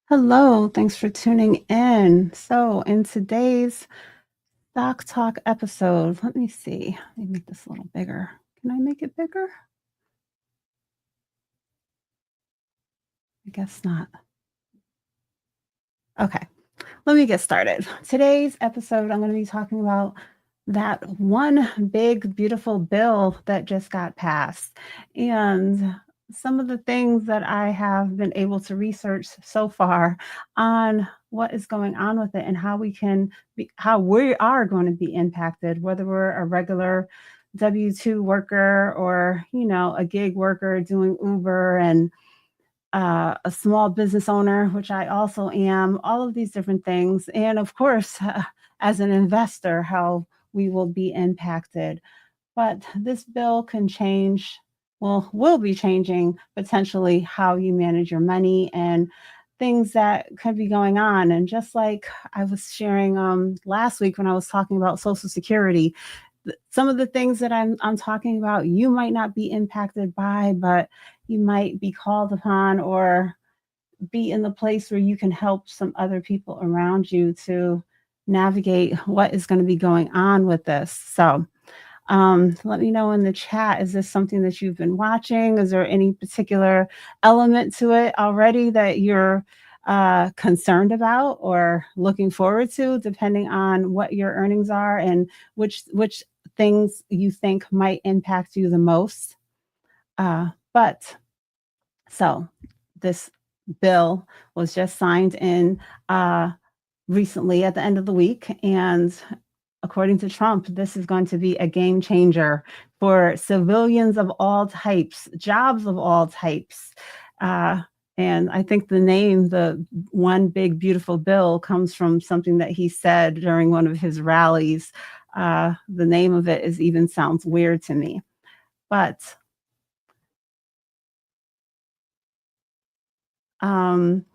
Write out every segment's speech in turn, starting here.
Hello, thanks for tuning in. So, in today's Stock Talk episode, let me see. Let me make this a little bigger. Can I make it bigger? I guess not. Okay, let me get started. Today's episode, I'm going to be talking about that one big, beautiful bill that just got passed. And some of the things that I have been able to research so far on what is going on with it and how how we are going to be impacted, whether we're a regular W-2 worker or, a gig worker doing Uber and a small business owner, which I also am, all of these different things. And of course, as an investor, how we will be impacted. But this bill can change, well, will be changing potentially how you manage your money and things that could be going on. And just like I was sharing last week when I was talking about Social Security, some of the things that I'm talking about, you might not be impacted by, but you might be called upon or be in the place where you can help some other people around you to navigate what is going to be going on with this. So, let me know in the chat. Is this something that you've been watching? Is there any particular element to it already that you're concerned about or looking forward to, depending on what your earnings are and which things you think might impact you the most? But so this bill was just signed in recently at the end of the week, and according to Trump, this is going to be a game changer for civilians of all types, jobs of all types. Uh, and I think the name, the one big beautiful bill, comes from something that he said during one of his rallies. The name of it is even sounds weird to me, but um,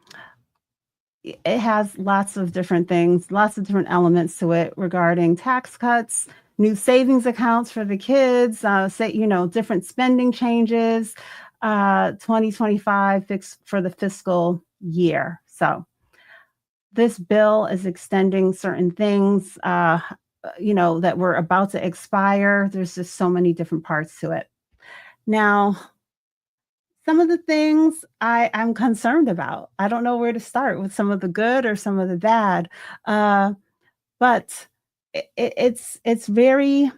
it has lots of different things, lots of different elements to it regarding tax cuts, new savings accounts for the kids, different spending changes, 2025 fix for the fiscal year. So this bill is extending certain things, that were about to expire. There's just so many different parts to it. Now, some of the things I'm concerned about. I don't know where to start with some of the good or some of the bad, but it's very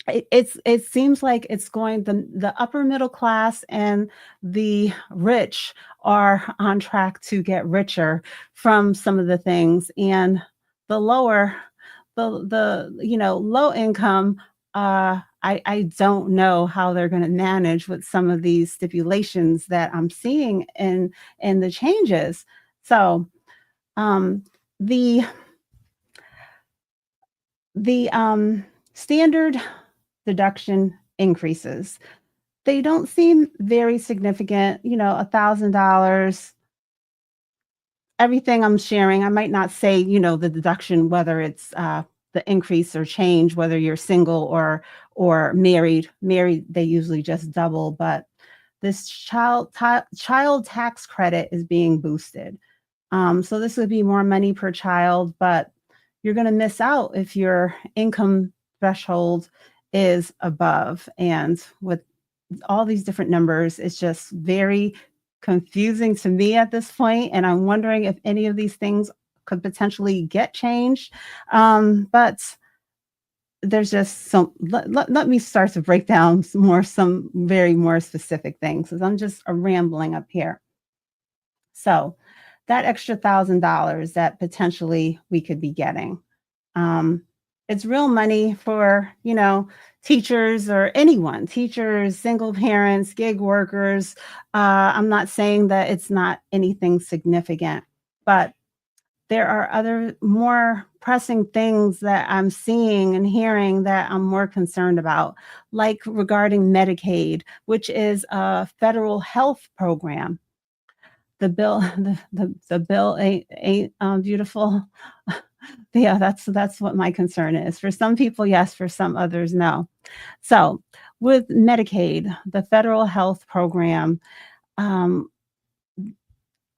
it seems like it's going the upper middle class and the rich are on track to get richer from some of the things, and the lower low income, I don't know how they're going to manage with some of these stipulations that I'm seeing in the changes. So um, the the standard deduction increases. They don't seem very significant, $1,000. Everything I'm sharing, I might not say, the deduction, whether it's the increase or change, whether you're single or married. Married, they usually just double, but this child tax credit is being boosted. So this would be more money per child, but you're going to miss out if your income threshold is above. And with all these different numbers, it's just very confusing to me at this point, and I'm wondering if any of these things could potentially get changed. But there's just some let me start to break down some very more specific things, because I'm just rambling up here. So that extra $1,000 that potentially we could be getting, um, it's real money for, teachers or anyone, teachers, single parents, gig workers. I'm not saying that it's not anything significant, but there are other more pressing things that I'm seeing and hearing that I'm more concerned about, like regarding Medicaid, which is a federal health program. The bill, the bill ain't beautiful. Yeah, that's what my concern is. For some people, yes, for some others, no. So, with Medicaid, the federal health program, um,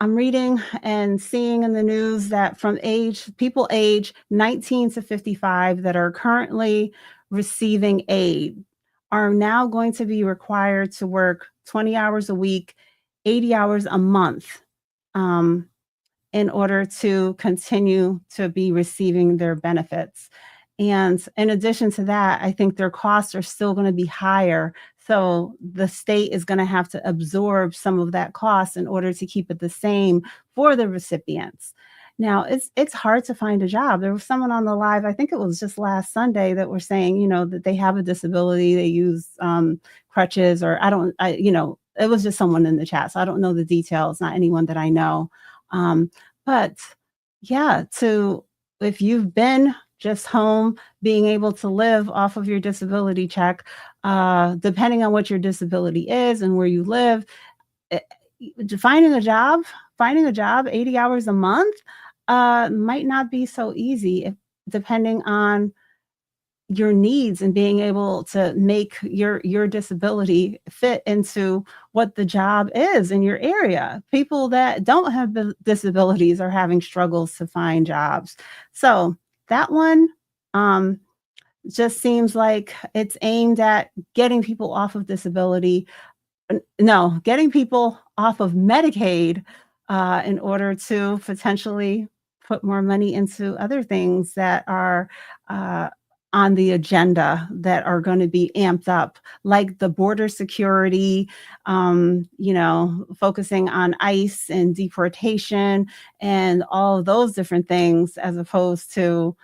I'm reading and seeing in the news that from people age 19 to 55 that are currently receiving aid are now going to be required to work 20 hours a week, 80 hours a month, um, in order to continue to be receiving their benefits. And in addition to that, I think their costs are still going to be higher. So the state is going to have to absorb some of that cost in order to keep it the same for the recipients. Now, it's hard to find a job. There was someone on the live, I think it was just last Sunday, that were saying, that they have a disability, they use crutches, or it was just someone in the chat. So I don't know the details, not anyone that I know. Um, but yeah, to if you've been just home, being able to live off of your disability check, depending on what your disability is and where you live, eh, finding a job, 80 hours a month, might not be so easy depending on your needs and being able to make your disability fit into what the job is in your area. People that don't have disabilities are having struggles to find jobs. So that one um, just seems like it's aimed at getting people off of disability. No, getting people off of Medicaid in order to potentially put more money into other things that are uh, on the agenda that are going to be amped up, like the border security, focusing on ICE and deportation and all of those different things, as opposed to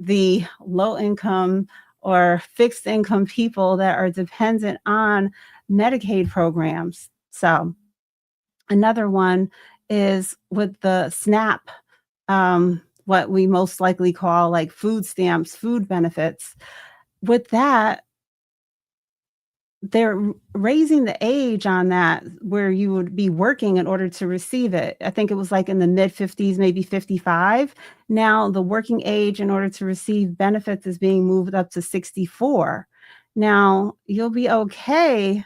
the low income or fixed income people that are dependent on Medicaid programs. So another one is with the SNAP, what we most likely call like food stamps, food benefits. With that, they're raising the age on that where you would be working in order to receive it. I think it was like in the mid 50s, maybe 55. Now the working age in order to receive benefits is being moved up to 64. Now you'll be okay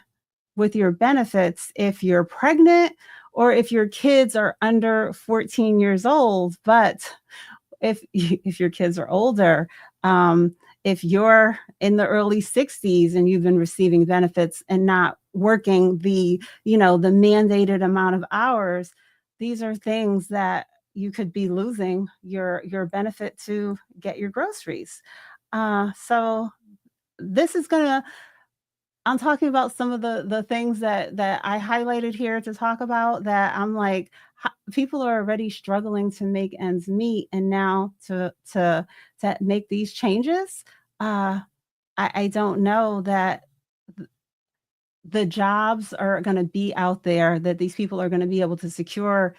with your benefits if you're pregnant or if your kids are under 14 years old, but if your kids are older, if you're in the early 60s and you've been receiving benefits and not working the mandated amount of hours, these are things that you could be losing your benefit to get your groceries. So this is gonna I'm talking about some of the things that I highlighted here to talk about that I'm like, people are already struggling to make ends meet, and now to make these changes, uh, I don't know that the jobs are going to be out there, that these people are going to be able to secure,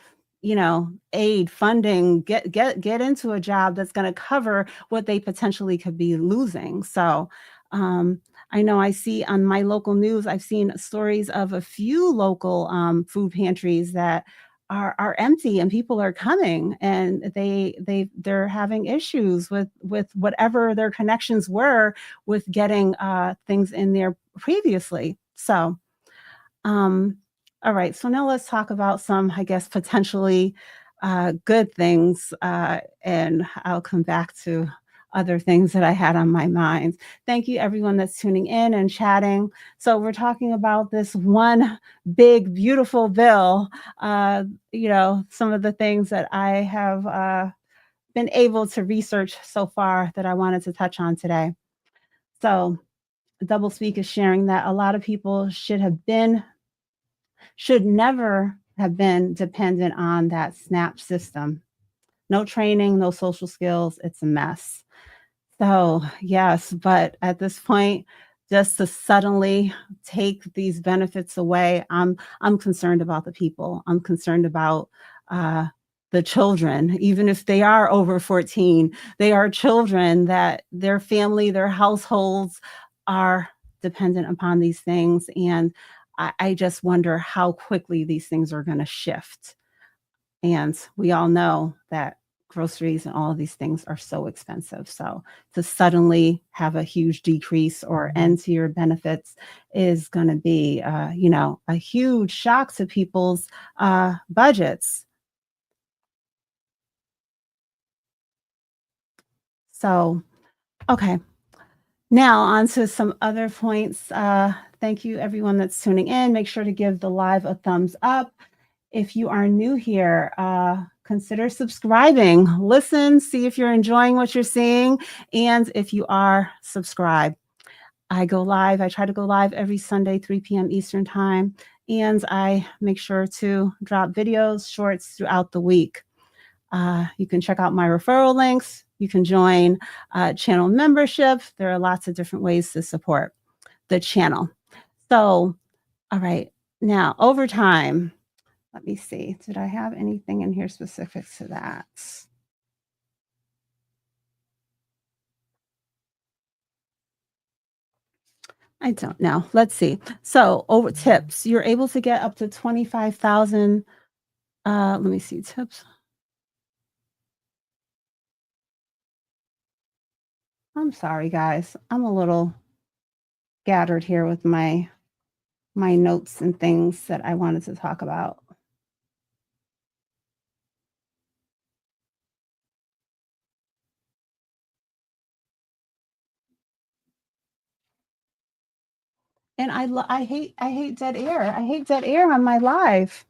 aid funding, get into a job that's going to cover what they potentially could be losing. So I know I see on my local news, I've seen stories of a few local food pantries that are empty, and people are coming and they're having issues with whatever their connections were with getting things in there previously. So, um, all right. So now let's talk about some, I guess, potentially good things, and I'll come back to other things that I had on my mind. Thank you, everyone that's tuning in and chatting. So we're talking about this one big, beautiful bill. Some of the things that I have been able to research so far that I wanted to touch on today. So Doublespeak is sharing that a lot of people should never have been dependent on that SNAP system. No training, no social skills, it's a mess. So, yes, but at this point, just to suddenly take these benefits away, I'm concerned about the people. I'm concerned about the children, even if they are over 14, they are children that their family, their households are dependent upon these things. And I just wonder how quickly these things are going to shift. And we all know that groceries and all of these things are so expensive. So to suddenly have a huge decrease or end to your benefits is going to be, a huge shock to people's budgets. So, okay. Now, on to some other points. Thank you, everyone that's tuning in. Make sure to give the live a thumbs up. If you are new here, consider subscribing. Listen, see if you're enjoying what you're seeing. And if you are, subscribe. I go live. I try to go live every Sunday, 3 p.m. Eastern Time. And I make sure to drop videos, shorts throughout the week. You can check out my referral links. You can join channel membership. There are lots of different ways to support the channel. So, all right. Now, overtime. Let me see. Did I have anything in here specific to that? I don't know. Let's see. So, over tips, you're able to get up to 25,000. Let me see tips. I'm sorry, guys. I'm a little scattered here with my notes and things that I wanted to talk about. And I hate dead air. I hate dead air on my live.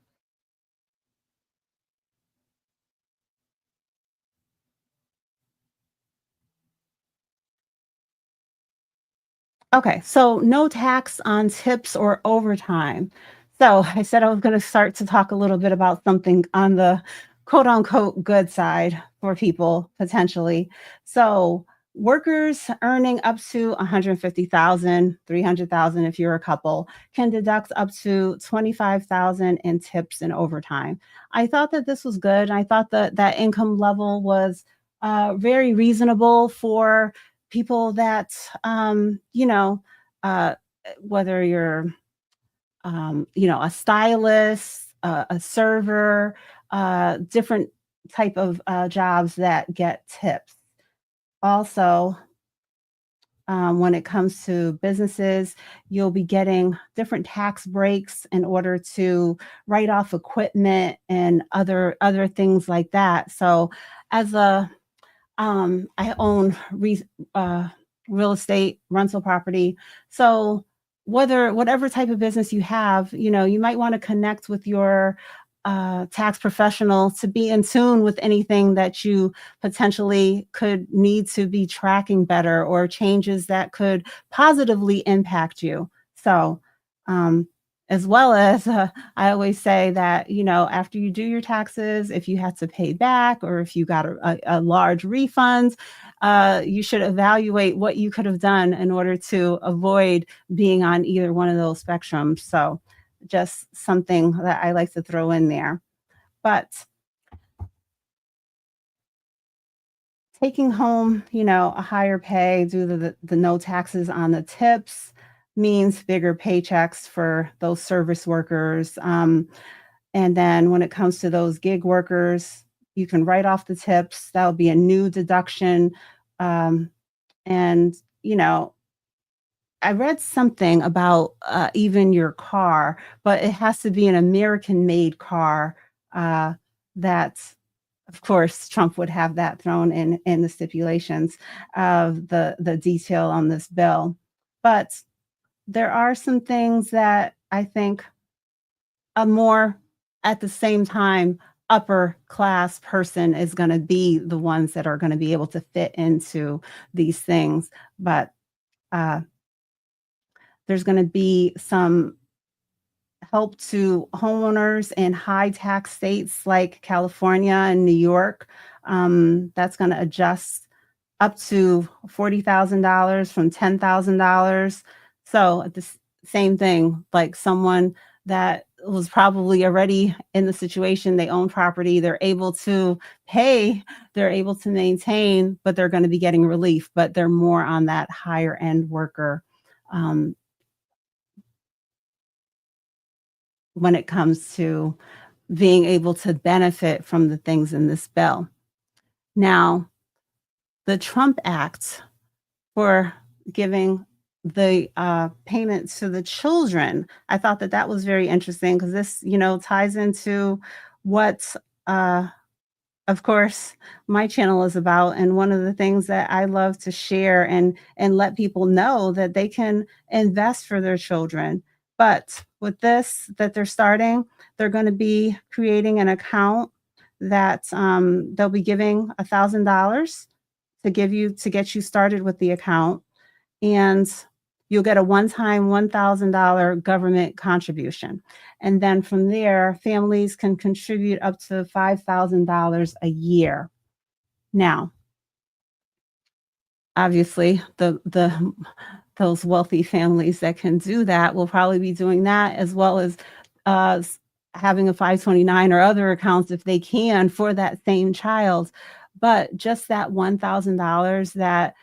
Okay, so no tax on tips or overtime. So I said I was going to start to talk a little bit about something on the quote unquote good side for people potentially. So workers earning up to 150,000, 300,000 if you're a couple can deduct up to 25,000 in tips and overtime. I thought that this was good. I thought that that income level was very reasonable for people that uh, whether you're a stylist, a server, different type of jobs that get tips. Also, when it comes to businesses, you'll be getting different tax breaks in order to write off equipment and other things like that. So, as a I own real estate, rental property. So whatever type of business you have, you might want to connect with your tax professional to be in tune with anything that you potentially could need to be tracking better or changes that could positively impact you. So, um, as well as I always say that, after you do your taxes, if you had to pay back or if you got a large refund, you should evaluate what you could have done in order to avoid being on either one of those spectrums. So, just something that I like to throw in there. But taking home, a higher pay due to the no taxes on the tips means bigger paychecks for those service workers. And then when it comes to those gig workers, you can write off the tips. That'll be a new deduction. Um, and, I read something about even your car, but it has to be an American made car that of course, Trump would have that thrown in the stipulations of the detail on this bill. But there are some things that I think a more at the same time upper class person is going to be the ones that are going to be able to fit into these things. But uh, there's going to be some help to homeowners in high tax states like California and New York. That's going to adjust up to $40,000 from $10,000. So same thing, like someone that was probably already in the situation, they own property, they're able to pay, they're able to maintain, but they're going to be getting relief, but they're more on that higher end worker. Um, when it comes to being able to benefit from the things in this bill. Now, the Trump Act for giving the payments to the children, I thought that that was very interesting because this, ties into what, uh, of course, my channel is about. And one of the things that I love to share and let people know that they can invest for their children. But with this that they're starting, they're going to be creating an account that they'll be giving $1,000 to get you started with the account, and you'll get a one-time $1,000 government contribution. And then from there, families can contribute up to $5,000 a year. Now, obviously, the those wealthy families that can do that will probably be doing that as well as having a 529 or other accounts if they can for that same child. But just that $1,000 that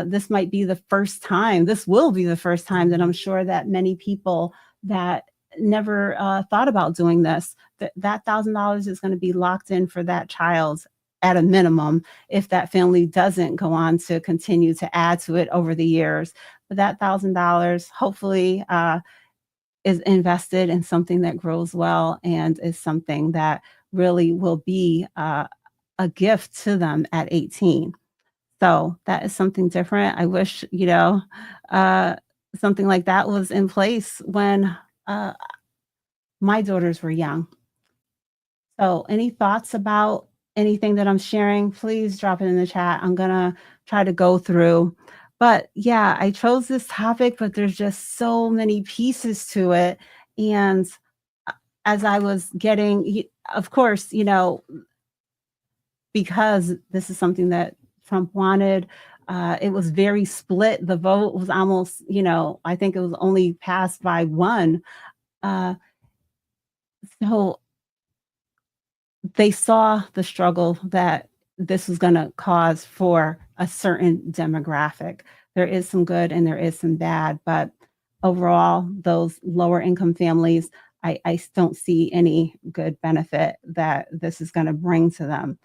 this might be the first time, this will be the first time that I'm sure that many people that never thought about doing this, that $1,000 is going to be locked in for that child at a minimum if that family doesn't go on to continue to add to it over the years. But that $1,000 hopefully is invested in something that grows well and is something that really will be a gift to them at 18. So that is something different. I wish, uh, something like that was in place when my daughters were young. So, any thoughts about anything that I'm sharing, please drop it in the chat. I'm gonna try to go through. But yeah, I chose this topic, but there's just so many pieces to it. And as I was getting, of course, because this is something that Trump wanted, it was very split. The vote was almost, I think it was only passed by one. Uh, so they saw the struggle that this was gonna cause for a certain demographic. There is some good and there is some bad, but overall, those lower income families, I don't see any good benefit that this is gonna bring to them.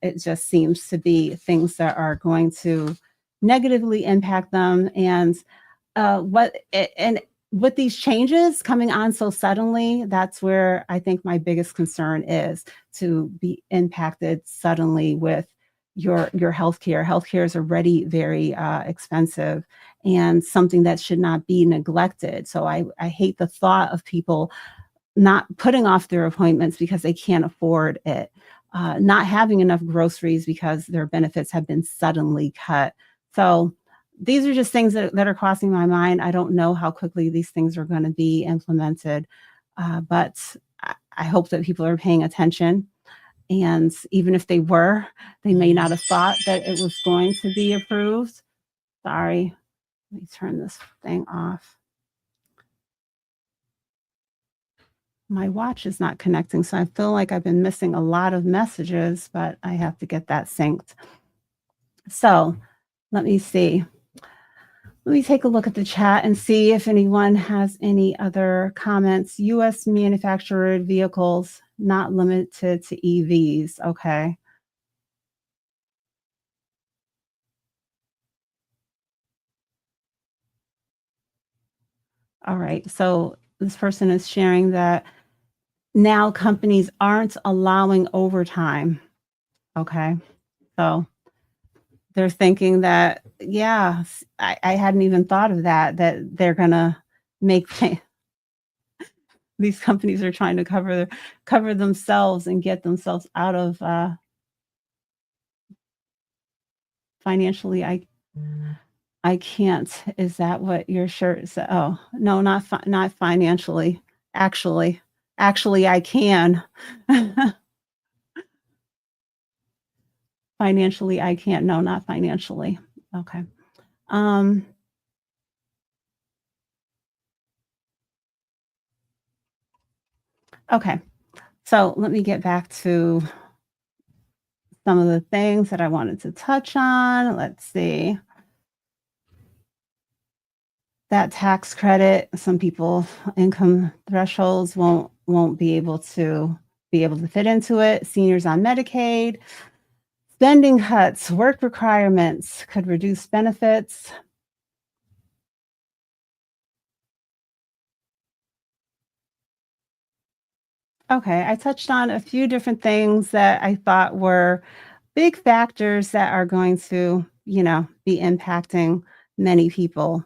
It just seems to be things that are going to negatively impact them, and with these changes coming on so suddenly, that's where I think my biggest concern is, to be impacted suddenly with your healthcare. Healthcare is already very expensive and something that should not be neglected. So I hate the thought of people not putting off their appointments because they can't afford it, not having enough groceries because their benefits have been suddenly cut. So these are just things that are crossing my mind. I don't know how quickly these things are going to be implemented, but I hope that people are paying attention. And even if they were, they may not have thought that it was going to be approved. Sorry, let me turn this thing off. My watch is not connecting, so I feel like I've been missing a lot of messages, but I have to get that synced. So let me see. Let me take a look at the chat and see if anyone has any other comments. US manufactured vehicles, not limited to EVs. Okay. All right. So this person is sharing that now companies aren't allowing overtime. Okay. So they're thinking that, yeah, I hadn't even thought of that they're going to make these companies are trying to cover themselves and get themselves out of financially. I can't. Is that what your shirt said? Oh, no, not financially. Actually, actually, I can. Financially, I can't. No, not financially. Okay. Um, okay. So let me get back to some of the things that I wanted to touch on. Let's see. That tax credit, some people income thresholds won't be able to fit into it. Seniors on Medicaid Spending cuts, work requirements could reduce benefits. Okay, I touched on a few different things that I thought were big factors that are going to, be impacting many people.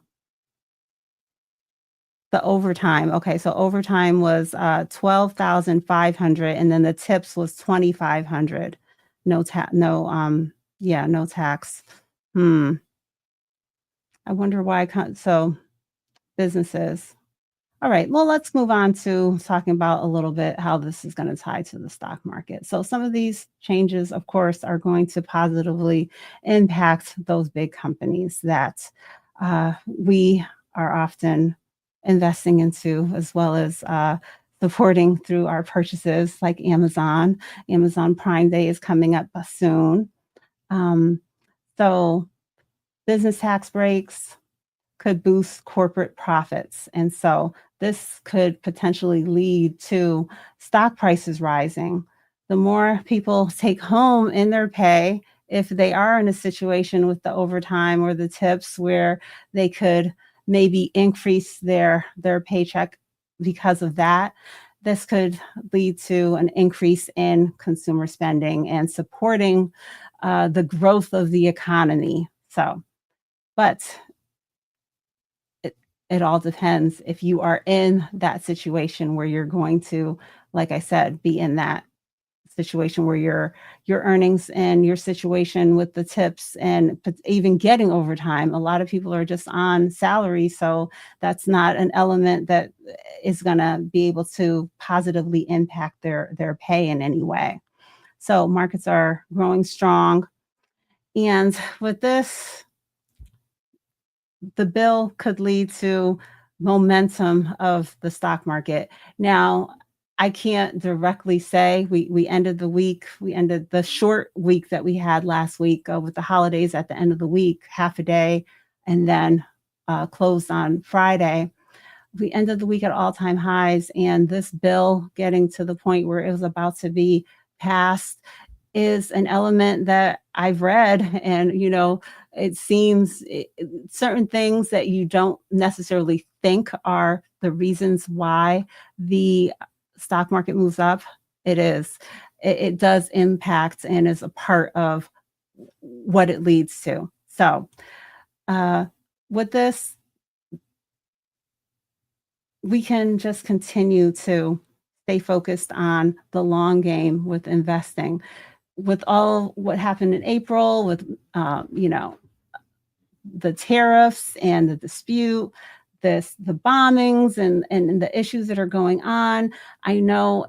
The overtime, okay, so overtime was, 12,500 and then the tips was 2,500. No tax. Hmm, I wonder why businesses. All right, well, let's move on to talking about a little bit how this is going to tie to the stock market. So, some of these changes, of course, are going to positively impact those big companies that we are often investing into, as well as supporting through our purchases, like Amazon. Amazon Prime Day is coming up soon. Um, so, business tax breaks could boost corporate profits. And so this could potentially lead to stock prices rising. The more people take home in their pay, if they are in a situation with the overtime or the tips where they could maybe increase their paycheck because of that, this could lead to an increase in consumer spending and supporting the growth of the economy. But it it all depends if you are in that situation where you're going to, like I said, be in that situation where your earnings and your situation with the tips and even getting overtime. A lot of people are just on salary, so that's not an element that is going to be able to positively impact their pay in any way. So markets are growing strong, and with this, the bill could lead to momentum of the stock market. Now, I can't directly say we ended the short week that we had last week with the holidays at the end of the week, half a day, and then closed on Friday. We ended the week at all-time highs, and this bill getting to the point where it was about to be passed is an element that I've read, and it seems certain things that you don't necessarily think are the reasons why the stock market moves up. It is. It does impact and is a part of what it leads to. So, uh, with this, we can just continue to stay focused on the long game with investing. With all what happened in April, with the tariffs and the dispute, the bombings and the issues that are going on. I know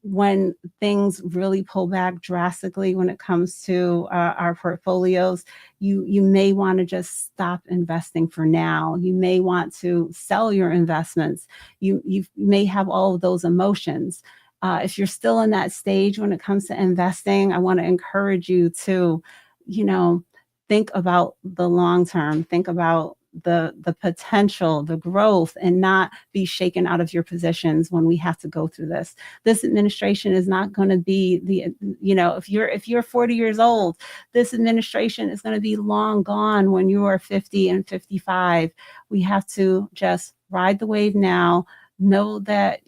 when things really pull back drastically when it comes to our portfolios, you may want to just stop investing for now. You may want to sell your investments. You may have all of those emotions. If you're still in that stage when it comes to investing, I want to encourage you to, you know, think about the long term, think about the potential, the growth, and not be shaken out of your positions when we have to go through this. This administration is not going to be if you're 40 years old, this administration is going to be long gone when you are 50 and 55. We have to just ride the wave now, know that,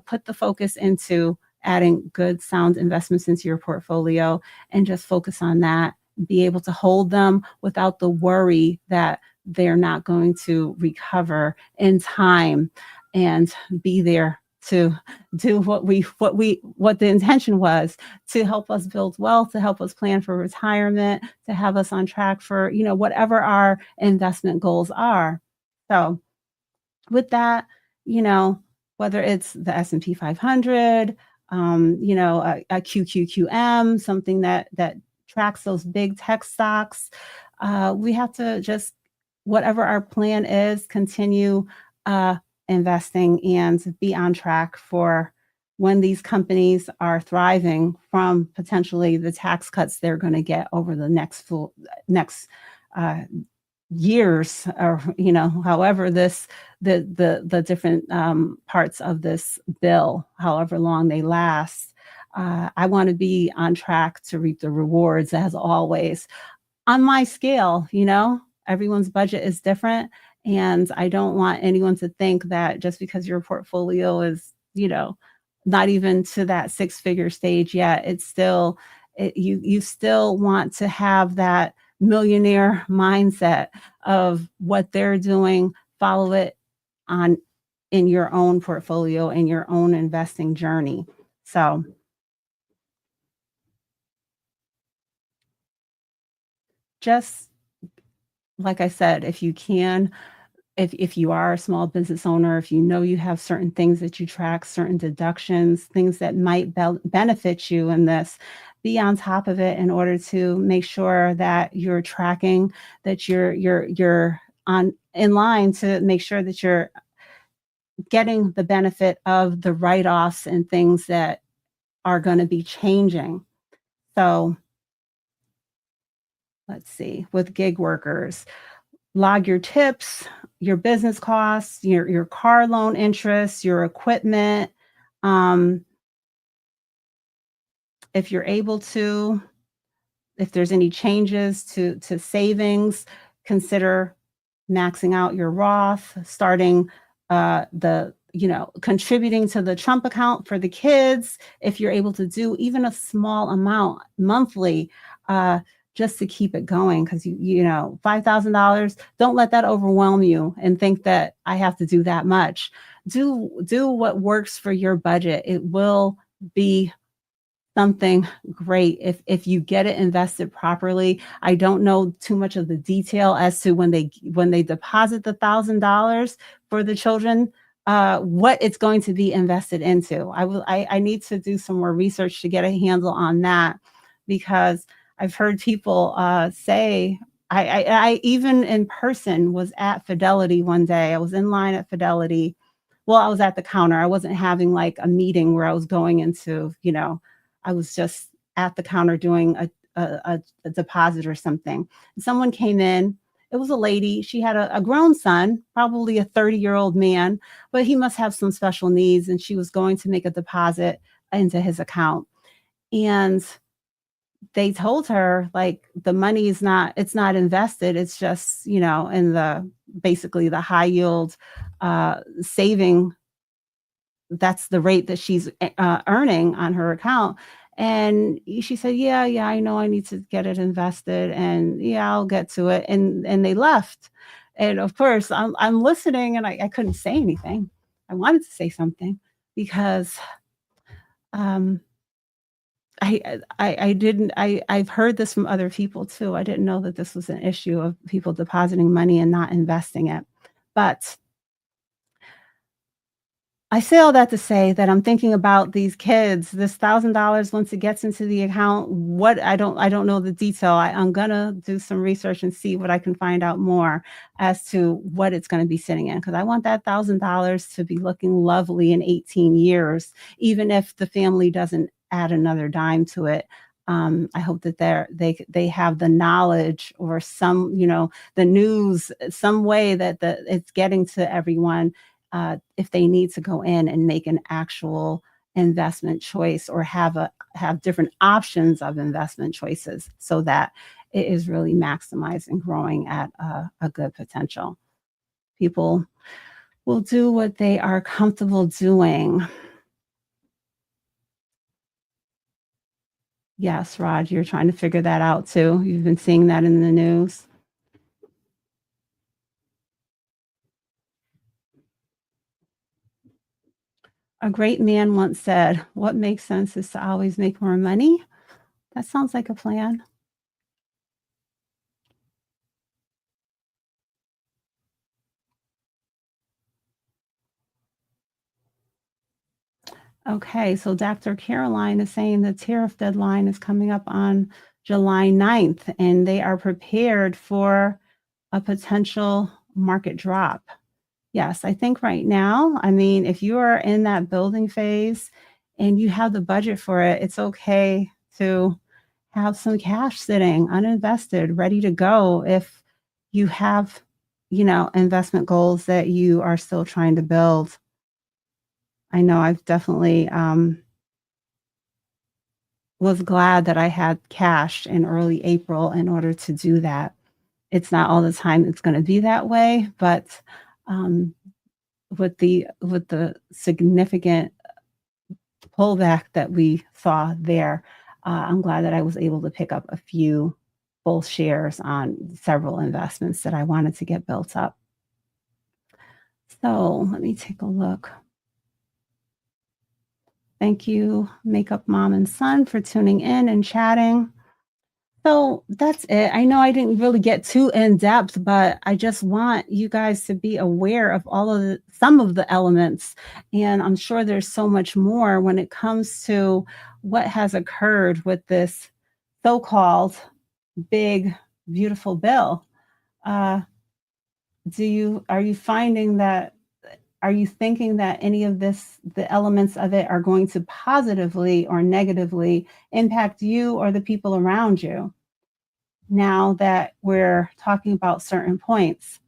put the focus into adding good sound investments into your portfolio and just focus on that, be able to hold them without the worry that they're not going to recover in time, and be there to do what the intention was, to help us build wealth, to help us plan for retirement, to have us on track for, whatever our investment goals are. So with that, you know, whether it's the S&P 500, a QQQM, something that tracks those big tech stocks, we have to just, whatever our plan is, continue uh, investing and be on track for when these companies are thriving from potentially the tax cuts they're going to get over the next uh, years, or however the different parts of this bill, however long they last. I want to be on track to reap the rewards as always on my scale, everyone's budget is different. And I don't want anyone to think that just because your portfolio is, not even to that six figure stage yet, it's still, you still want to have that millionaire mindset of what they're doing, follow it on in your own portfolio and your own investing journey. So just like I said, if you can, if you are a small business owner, if you know you have certain things that you track, certain deductions, things that might benefit you in this, be on top of it in order to make sure that you're tracking, that you're on in line to make sure that you're getting the benefit of the write-offs and things that are going to be changing. So let's see, with gig workers, log your tips, your business costs, your car loan interest, your equipment. Um, if you're able to, if there's any changes to savings, consider maxing out your Roth, starting contributing to the Trump account for the kids. If you're able to do even a small amount monthly, uh, just to keep it going, because $5,000. Don't let that overwhelm you and think that I have to do that much. Do what works for your budget. It will be something great if you get it invested properly. I don't know too much of the detail as to when they deposit the $1,000 for the children, what it's going to be invested into. I need to do some more research to get a handle on that, because I've heard people say, I even in person was at Fidelity one day. I was in line at Fidelity. Well, I was at the counter. I wasn't having like a meeting where I was going into, I was just at the counter doing a deposit or something. Someone came in. It was a lady. She had a grown son, probably a 30-year-old man, but he must have some special needs. And she was going to make a deposit into his account. And they told her, like, the money is not, it's not invested. It's just, in the basically the high yield saving. That's the rate that she's earning on her account. And she said, yeah, yeah, I know I need to get it invested, and yeah, I'll get to it. And they left. And of course, I'm listening, and I couldn't say anything. I wanted to say something because um, I didn't. I've heard this from other people too. I didn't know that this was an issue of people depositing money and not investing it. But I say all that to say that I'm thinking about these kids, this $1,000 once it gets into the account, what I don't know the detail. I'm gonna do some research and see what I can find out more as to what it's gonna be sitting in, because I want that $1,000 to be looking lovely in 18 years, even if the family doesn't add another dime to it. I hope that they have the knowledge or some, the news, some way that it's getting to everyone, if they need to go in and make an actual investment choice, or have different options of investment choices, so that it is really maximized and growing at a good potential. People will do what they are comfortable doing. Yes, Rod, you're trying to figure that out too. You've been seeing that in the news. A great man once said, "What makes sense is to always make more money." That sounds like a plan. Okay, so Dr. Caroline is saying the tariff deadline is coming up on July 9th, and they are prepared for a potential market drop. Yes, I think right now, I mean, if you are in that building phase and you have the budget for it, it's okay to have some cash sitting uninvested, ready to go if you have, investment goals that you are still trying to build. I know I've definitely was glad that I had cash in early April in order to do that. It's not all the time it's gonna be that way, but, um, with the significant pullback that we saw there, I'm glad that I was able to pick up a few full shares on several investments that I wanted to get built up. So, let me take a look. Thank you, Makeup Mom and Son, for tuning in and chatting. So that's it. I know I didn't really get too in depth, but I just want you guys to be aware of all of some of the elements. And I'm sure there's so much more when it comes to what has occurred with this so-called big, beautiful bill. Uh, are you finding that are you thinking that any of this, the elements of it, are going to positively or negatively impact you or the people around you? Now that we're talking about certain points.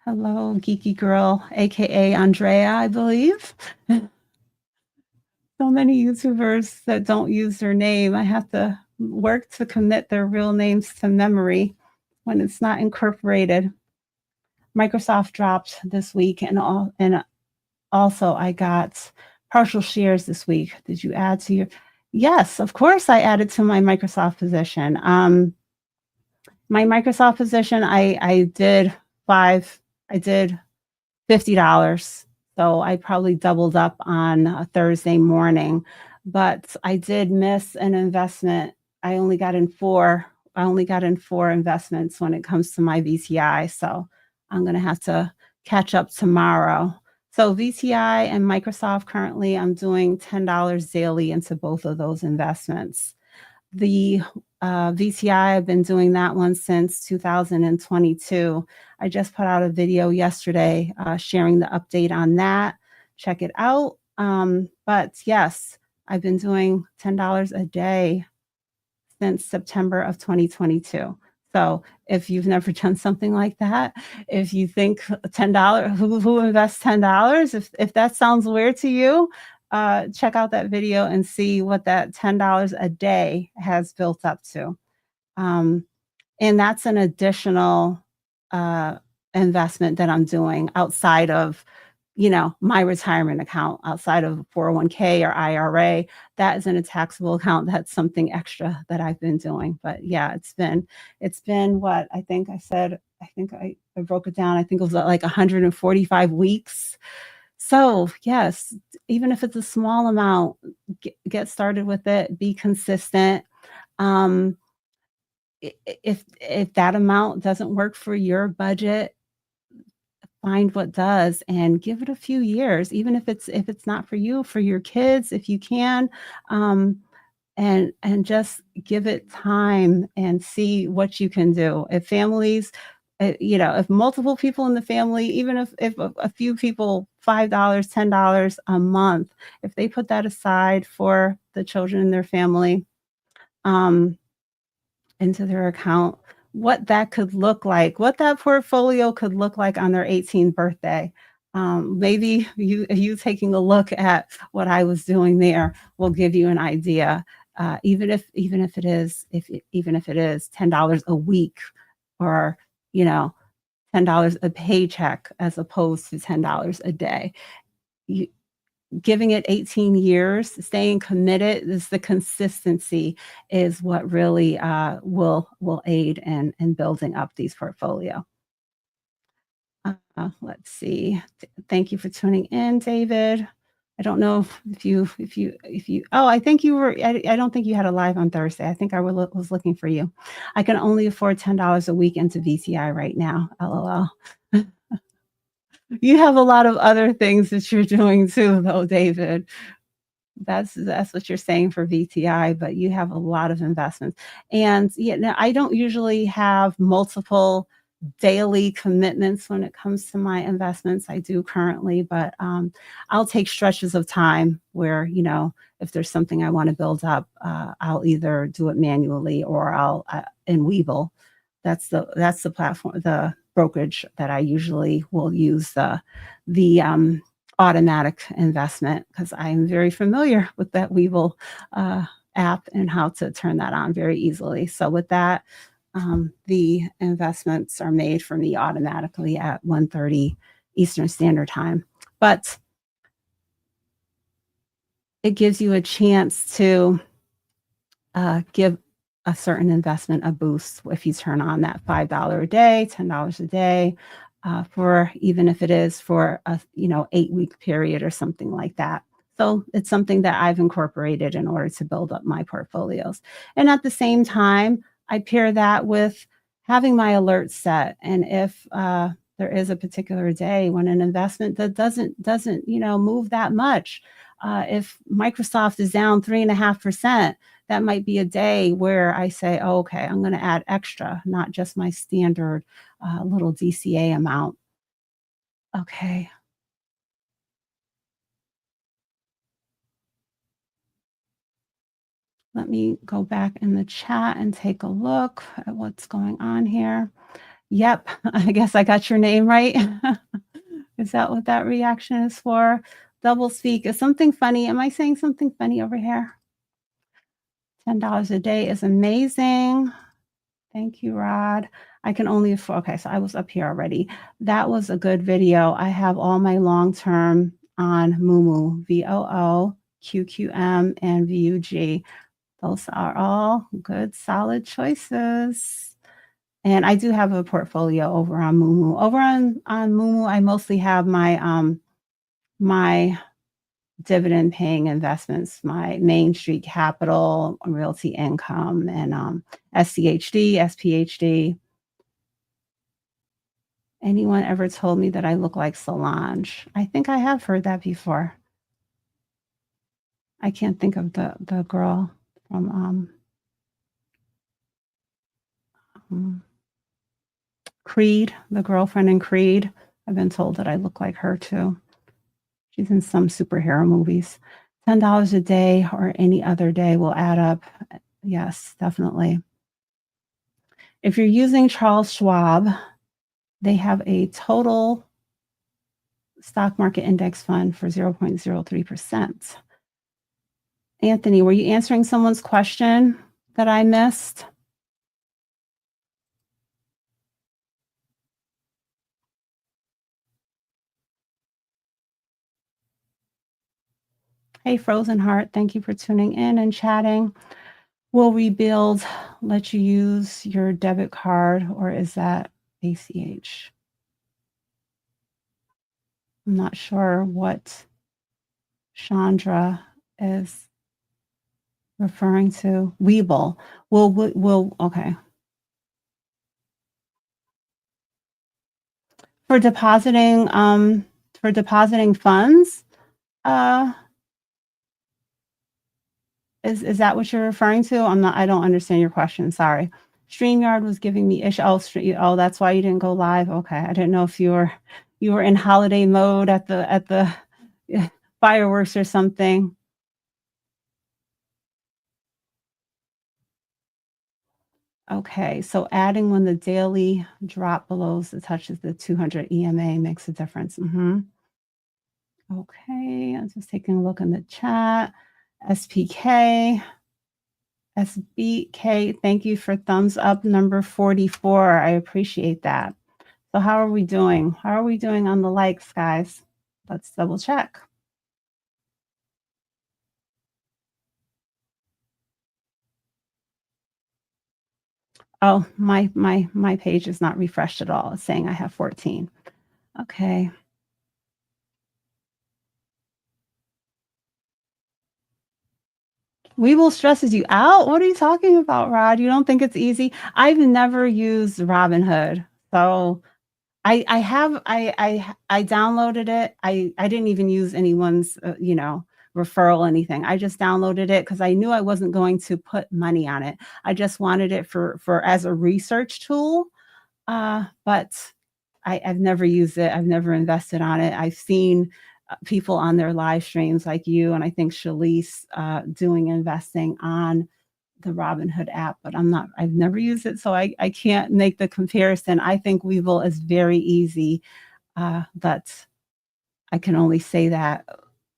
Hello, geeky girl, AKA Andrea, I believe. So many YouTubers that don't use their name. I have to work to commit their real names to memory when it's not incorporated. Microsoft dropped this week, and also I got partial shares this week. Did you add to your? Yes, of course I added to my Microsoft position. My Microsoft position, I did 5 I did $50. So I probably doubled up on a Thursday morning, but I did miss an investment. I only got in 4 investments when it comes to my VTI, so I'm gonna have to catch up tomorrow. So VTI and Microsoft, currently, I'm doing $10 daily into both of those investments. The, VTI, I've been doing that one since 2022. I just put out a video yesterday, sharing the update on that. Check it out. But yes, I've been doing $10 a day since September of 2022. So if you've never done something like that, if you think $10, who invests $10? If that sounds weird to you, check out that video and see what that $10 a day has built up to. Um, and that's an additional, uh, investment that I'm doing outside of, my retirement account, outside of 401k or IRA. That isn't a taxable account. That's something extra that I've been doing. But yeah, it's been what I think I broke it down. I think it was like 145 weeks. So yes, even if it's a small amount, get started with it. Be consistent. Um, if that amount doesn't work for your budget, find what does and give it a few years, even if it's not for you, for your kids, if you can, um, and just give it time and see what you can do. If families, if multiple people in the family, even if a few people, $5, $10 a month, if they put that aside for the children in their family, um, into their account, what that could look like, what that portfolio could look like on their 18th birthday. Maybe you taking a look at what I was doing there will give you an idea. Even if it is $10 a week, or you know $10 a paycheck as opposed to $10 a day. You, Giving it 18 years, staying committed, is the consistency is what really, will aid in building up these portfolio. Let's see. Thank you for tuning in, David. I don't know if you oh, I think you were I don't think you had a live on Thursday. I think I was looking for you. I can only afford $10 a week into VCI right now, LOL. You have a lot of other things that you're doing too, though, David. That's what you're saying for VTI, but you have a lot of investments. And yeah, now I don't usually have multiple daily commitments when it comes to my investments. I do currently, but I'll take stretches of time where, if there's something I want to build up, I'll either do it manually or I'll in Webull. That's the platform, the brokerage that I usually will use the automatic investment because I'm very familiar with that Webull app and how to turn that on very easily. So with that, the investments are made for me automatically at 1:30 Eastern Standard Time. But it gives you a chance to give a certain investment a boost if you turn on that $5 a day, $10 a day, for even if it is for a 8-week period or something like that. So it's something that I've incorporated in order to build up my portfolios. And at the same time, I pair that with having my alerts set. And if there is a particular day when an investment that doesn't move that much, if Microsoft is down 3.5%, that might be a day where I say, "Oh, okay, I'm gonna add extra, not just my standard, little DCA amount." Okay, let me go back in the chat and take a look at what's going on here. Yep, I guess I got your name right. Is that what that reaction is for? Double speak. Is something funny? Am I saying something funny over here? $10 a day is amazing. Thank you, Rod. I can only afford okay, so I was up here already. That was a good video. I have all my long term on Moomoo, VOO, QQM, and VUG. Those are all good, solid choices. And I do have a portfolio over on Moomoo. Over on Moomoo, I mostly have my dividend paying investments, my Main Street Capital, Realty Income, and SCHD, SPHD. Anyone ever told me that I look like Solange? I think I have heard that before. I can't think of the girl from um, Creed, the girlfriend in Creed. I've been told that I look like her too. She's in some superhero movies. $10 a day or any other day will add up. Yes, definitely. If you're using Charles Schwab, they have a total stock market index fund for 0.03%. Anthony, were you answering someone's question that I missed? Hey, Frozen Heart, thank you for tuning in and chatting. Will Rebuild let you use your debit card or is that ACH? I'm not sure what Chandra is referring to. Weeble. Will okay. For depositing funds, uh, is that what you're referring to? I don't understand your question, sorry. StreamYard was giving me issue oh, that's why you didn't go live? Okay, I didn't know if you were in holiday mode at the fireworks or something. Okay, so adding when the daily drop below touches the 200 EMA makes a difference. Okay, I'm just taking a look in the chat. SPK, SBK, thank you for thumbs up number 44. I appreciate that. So how are we doing? How are we doing on the likes, guys? Let's double check. Oh, my page is not refreshed at all. It's saying I have 14. Okay. Webull stresses you out? What are you talking about, Rod? You don't think it's easy? I've never used Robinhood. So I downloaded it. I didn't even use anyone's, referral, anything. I just downloaded it because I knew I wasn't going to put money on it. I just wanted it for as a research tool. But I've never used it. I've never invested on it. I've seen people on their live streams like you and I think Shalise doing investing on the Robinhood app, but I've never used it, so I can't make the comparison. I think Webull is very easy, but I can only say that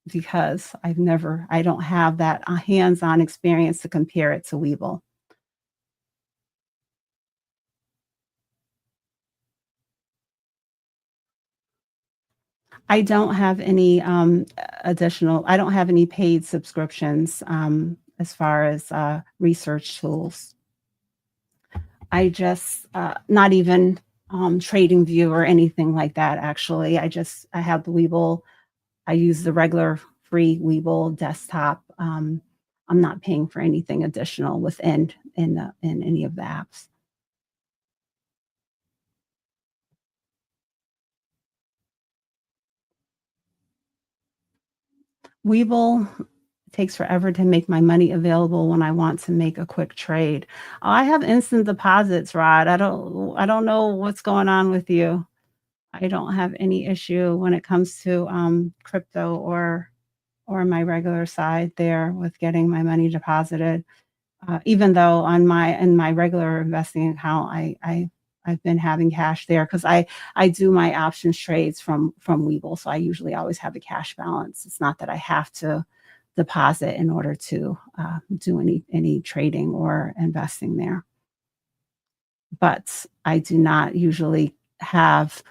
because I don't have that, hands-on experience to compare it to Webull. I don't have any paid subscriptions, as far as, research tools. I just, not even, TradingView or anything like that, actually. I have the Webull. I use the regular free Webull desktop. I'm not paying for anything additional in any of the apps. Webull takes forever to make my money available when I want to make a quick trade. I have instant deposits, Rod. I don't know what's going on with you. I don't have any issue when it comes to, crypto or my regular side there with getting my money deposited. Even though in my regular investing account, I've been having cash there because I do my options trades from Webull, so I usually always have a cash balance. It's not that I have to deposit in order to, do any trading or investing there. But I didn't have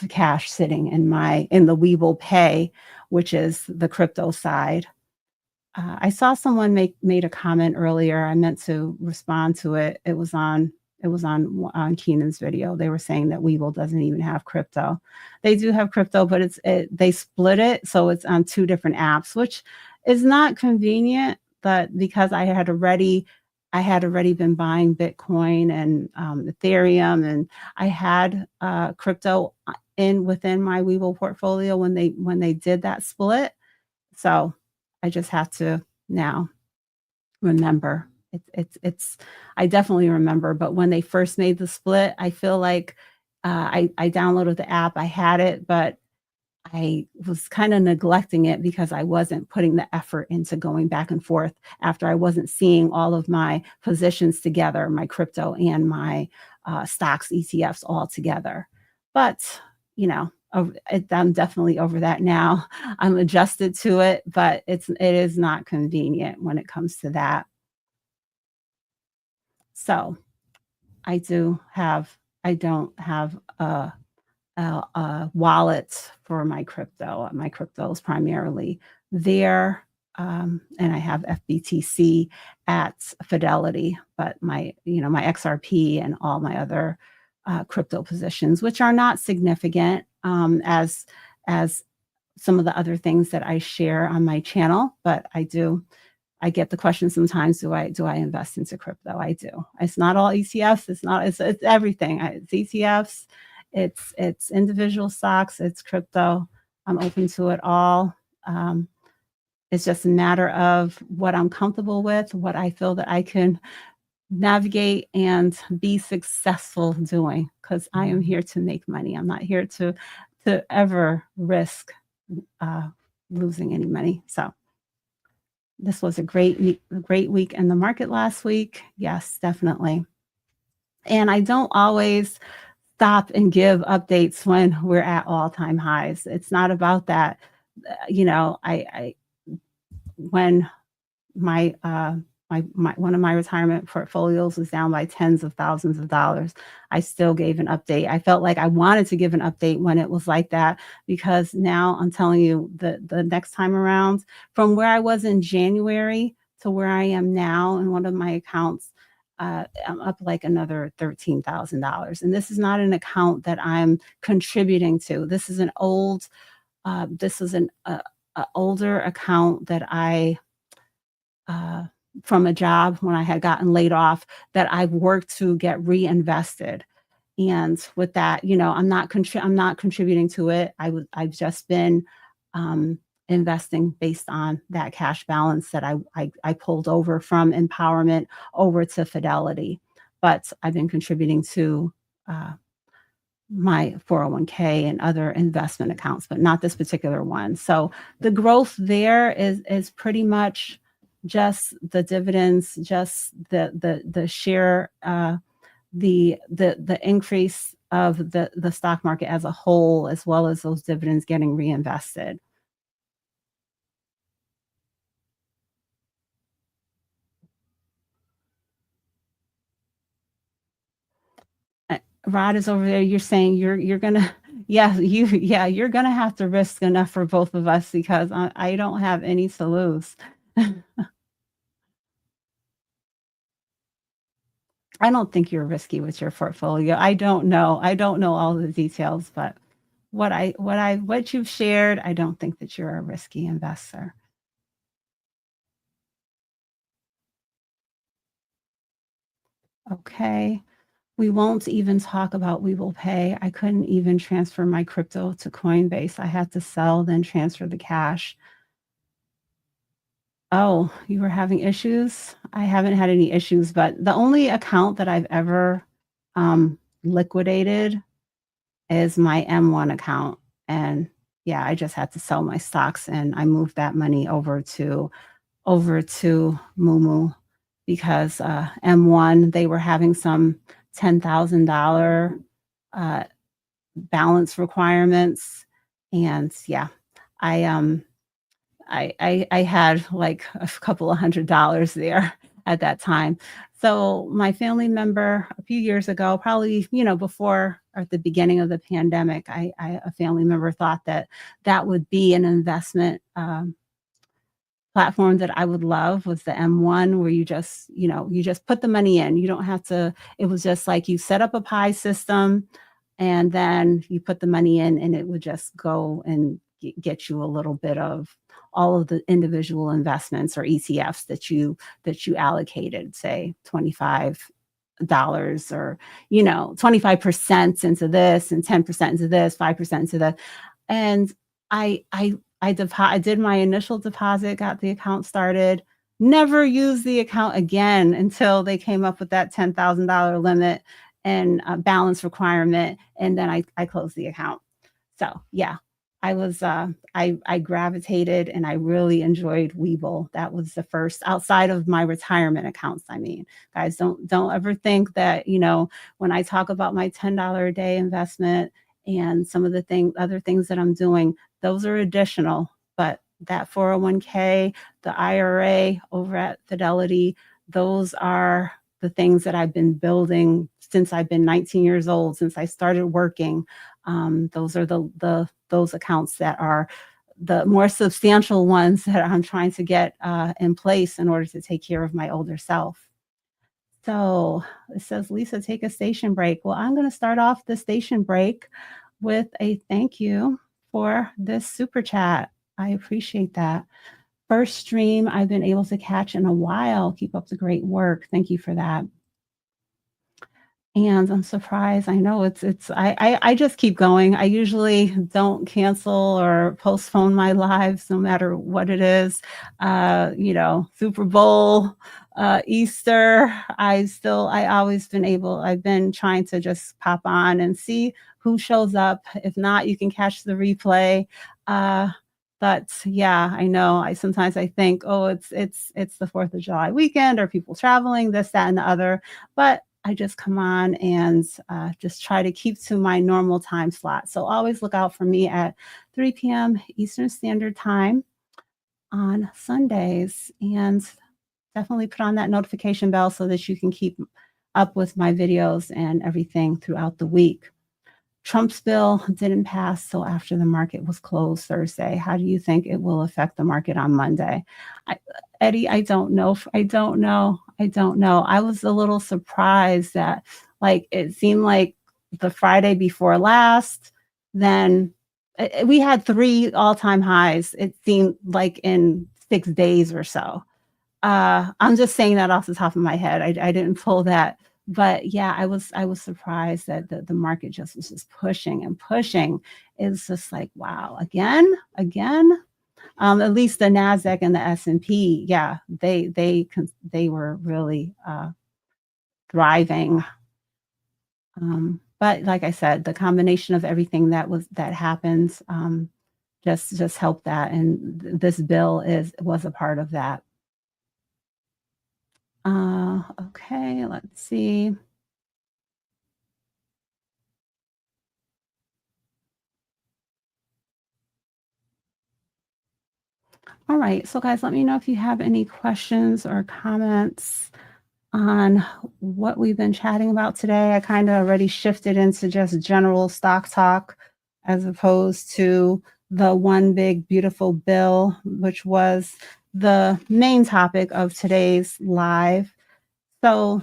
cash sitting in the Webull Pay, which is the crypto side. I saw someone made a comment earlier. I meant to respond to it. It was on Keenan's video. They were saying that Webull doesn't even have crypto. They do have crypto, but they split it, so it's on 2 different apps, which is not convenient, but because I had already been buying Bitcoin and, Ethereum, and I had, crypto, within my Webull portfolio when they did that split. So, I just have to now remember. It's I definitely remember, but when they first made the split, I feel like, I downloaded the app, I had it, but I was kinda neglecting it because I wasn't putting the effort into going back and forth after I wasn't seeing all of my positions together, my crypto and my, stocks, ETFs all together. But, I'm definitely over that now. I'm adjusted to it, but it is not convenient when it comes to that. So, I don't have a wallet for my crypto. My crypto is primarily there, and I have FBTC at Fidelity, but my XRP and all my other crypto positions, which are not significant, as some of the other things that I share on my channel, but I get the question sometimes, do I invest into crypto? I do. It's not all ETFs. It's everything. It's ETFs. It's individual stocks. It's crypto. I'm open to it all. Um, it's just a matter of what I'm comfortable with, what I feel that I can navigate and be successful doing. Because I am here to make money. I'm not here to ever risk uh, losing any money. So. This was a great week in the market last week. Yes, definitely. And I don't always stop and give updates when we're at all-time highs. It's not about that. I when my one of my retirement portfolios was down by tens of thousands of dollars. I still gave an update. I felt like I wanted to give an update when it was like that because now I'm telling you the next time around, from where I was in January to where I am now in one of my accounts, I'm up like another $13,000. And this is not an account that I'm contributing to. This is a older account that I uh, from a job when I had gotten laid off that I've worked to get reinvested. And with that, I'm not contributing to it. I've just been investing based on that cash balance that I pulled over from Empowerment over to Fidelity. But I've been contributing to uh, my 401k and other investment accounts, but not this particular one. So the growth there is pretty much just the dividends, just the share, the increase of the stock market as a whole, as well as those dividends getting reinvested. Rod is over there, you're saying you're gonna yeah, you're gonna have to risk enough for both of us because I don't have any to lose. I don't think you're risky with your portfolio. I don't know all the details, but what you've shared, I don't think that you're a risky investor. Okay. We won't even talk about We Will Pay. I couldn't even transfer my crypto to Coinbase. I had to sell, then transfer the cash. Oh, you were having issues? I haven't had any issues, but the only account that I've ever, liquidated is my M1 account, and, yeah, I just had to sell my stocks, and I moved that money over to Moomoo because, M1, they were having some $10,000, uh, balance requirements, and, yeah, I, I had, like, a couple of $100 there at that time. So, my family member a few years ago, probably, before or at the beginning of the pandemic, a family member thought that that would be an investment, platform that I would love was the M1 where you just put the money in. You don't have to it was just like you set up a pie system and then you put the money in and it would just go and get you a little bit of all of the individual investments or ETFs that you allocated, say $25 or 25% into this and 10% into this, 5% into that. And I did my initial deposit, got the account started, never used the account again until they came up with that $10,000 limit and, balance requirement, and then I closed the account. So, yeah, I gravitated and I really enjoyed Webull. That was the first outside of my retirement accounts, I mean. Guys, don't ever think that, when I talk about my $10 a day investment and some of the other things that I'm doing, those are additional, but that 401k, the IRA over at Fidelity, those are the things that I've been building since I've been 19 years old, since I started working. Those are those accounts that are the more substantial ones that I'm trying to get in place in order to take care of my older self. So it says, Lisa, take a station break. Well, I'm going to start off the station break with a thank you for this super chat. I appreciate that. First stream I've been able to catch in a while. Keep up the great work. Thank you for that. And I'm surprised. I know it's I just keep going. I usually don't cancel or postpone my lives no matter what it is. Super Bowl, Easter, I always been able I've been trying to just pop on and see who shows up. If not, you can catch the replay. Uh, but yeah, I know. I sometimes I think, oh, it's the 4th of July weekend or people traveling, this, that, and the other. But I just come on and just try to keep to my normal time slot. So always look out for me at 3 p.m. Eastern Standard Time on Sundays. And definitely put on that notification bell so that you can keep up with my videos and everything throughout the week. Trump's bill didn't pass till after the market was closed Thursday. How do you think it will affect the market on Monday? I, Eddie, I don't know. I don't know. I don't know. I was a little surprised that, like, it seemed like the Friday before last, then we had 3 all-time highs. It seemed like in 6 days or so. I'm just saying that off the top of my head. I didn't pull that, but yeah, I was surprised that the market just was just pushing and pushing. It's just like, wow, again. At least the Nasdaq and the S&P, yeah, they were really thriving. But like I said, the combination of everything that happened just helped that, and this bill was a part of that. Okay, let's see. All right. So, guys, let me know if you have any questions or comments on what we've been chatting about today. I kind of already shifted into just general stock talk as opposed to the one big beautiful bill, which was the main topic of today's live. So,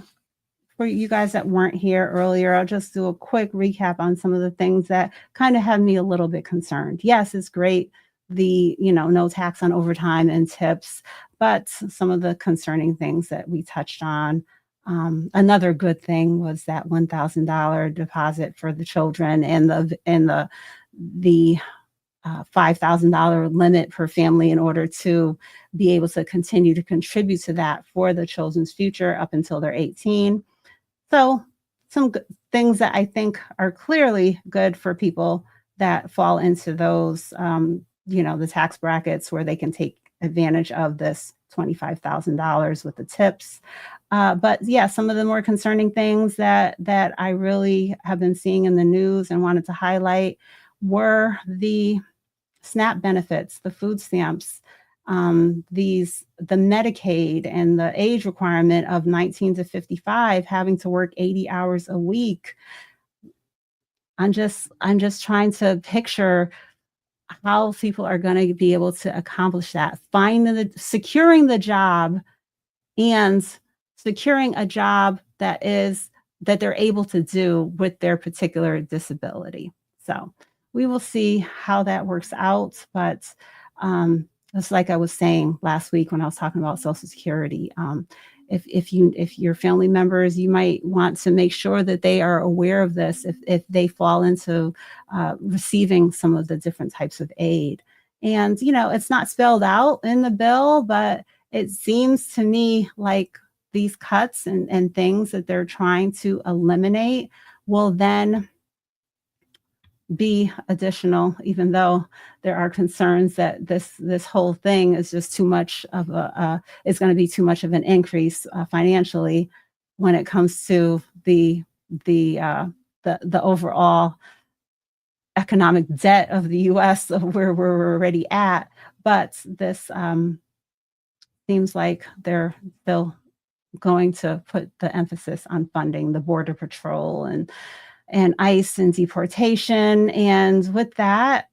for you guys that weren't here earlier, I'll just do a quick recap on some of the things that kind of have me a little bit concerned. Yes, it's great, the, no tax on overtime and tips, but some of the concerning things that we touched on. Another good thing was that $1,000 deposit for the children and the $5,000 limit per family in order to be able to continue to contribute to that for the children's future up until they're 18. So, some things that I think are clearly good for people that fall into those, the tax brackets where they can take advantage of this $25,000 with the tips. But yeah, some of the more concerning things that I really have been seeing in the news and wanted to highlight were the SNAP benefits, the food stamps, the Medicaid and the age requirement of 19 to 55, having to work 80 hours a week. I'm just trying to picture how people are going to be able to accomplish that. Securing the job and securing a job that they're able to do with their particular disability. So we will see how that works out. But it's like I was saying last week when I was talking about Social Security. If your family members, you might want to make sure that they are aware of this if they fall into receiving some of the different types of aid. And it's not spelled out in the bill, but it seems to me like these cuts and things that they're trying to eliminate will then be additional, even though there are concerns that this whole thing is just too much of it's going to be too much of an increase financially when it comes to the uh, the overall economic debt of the U.S. of where we're already at. But this seems like they're still going to put the emphasis on funding the border patrol and ICE and deportation. And with that,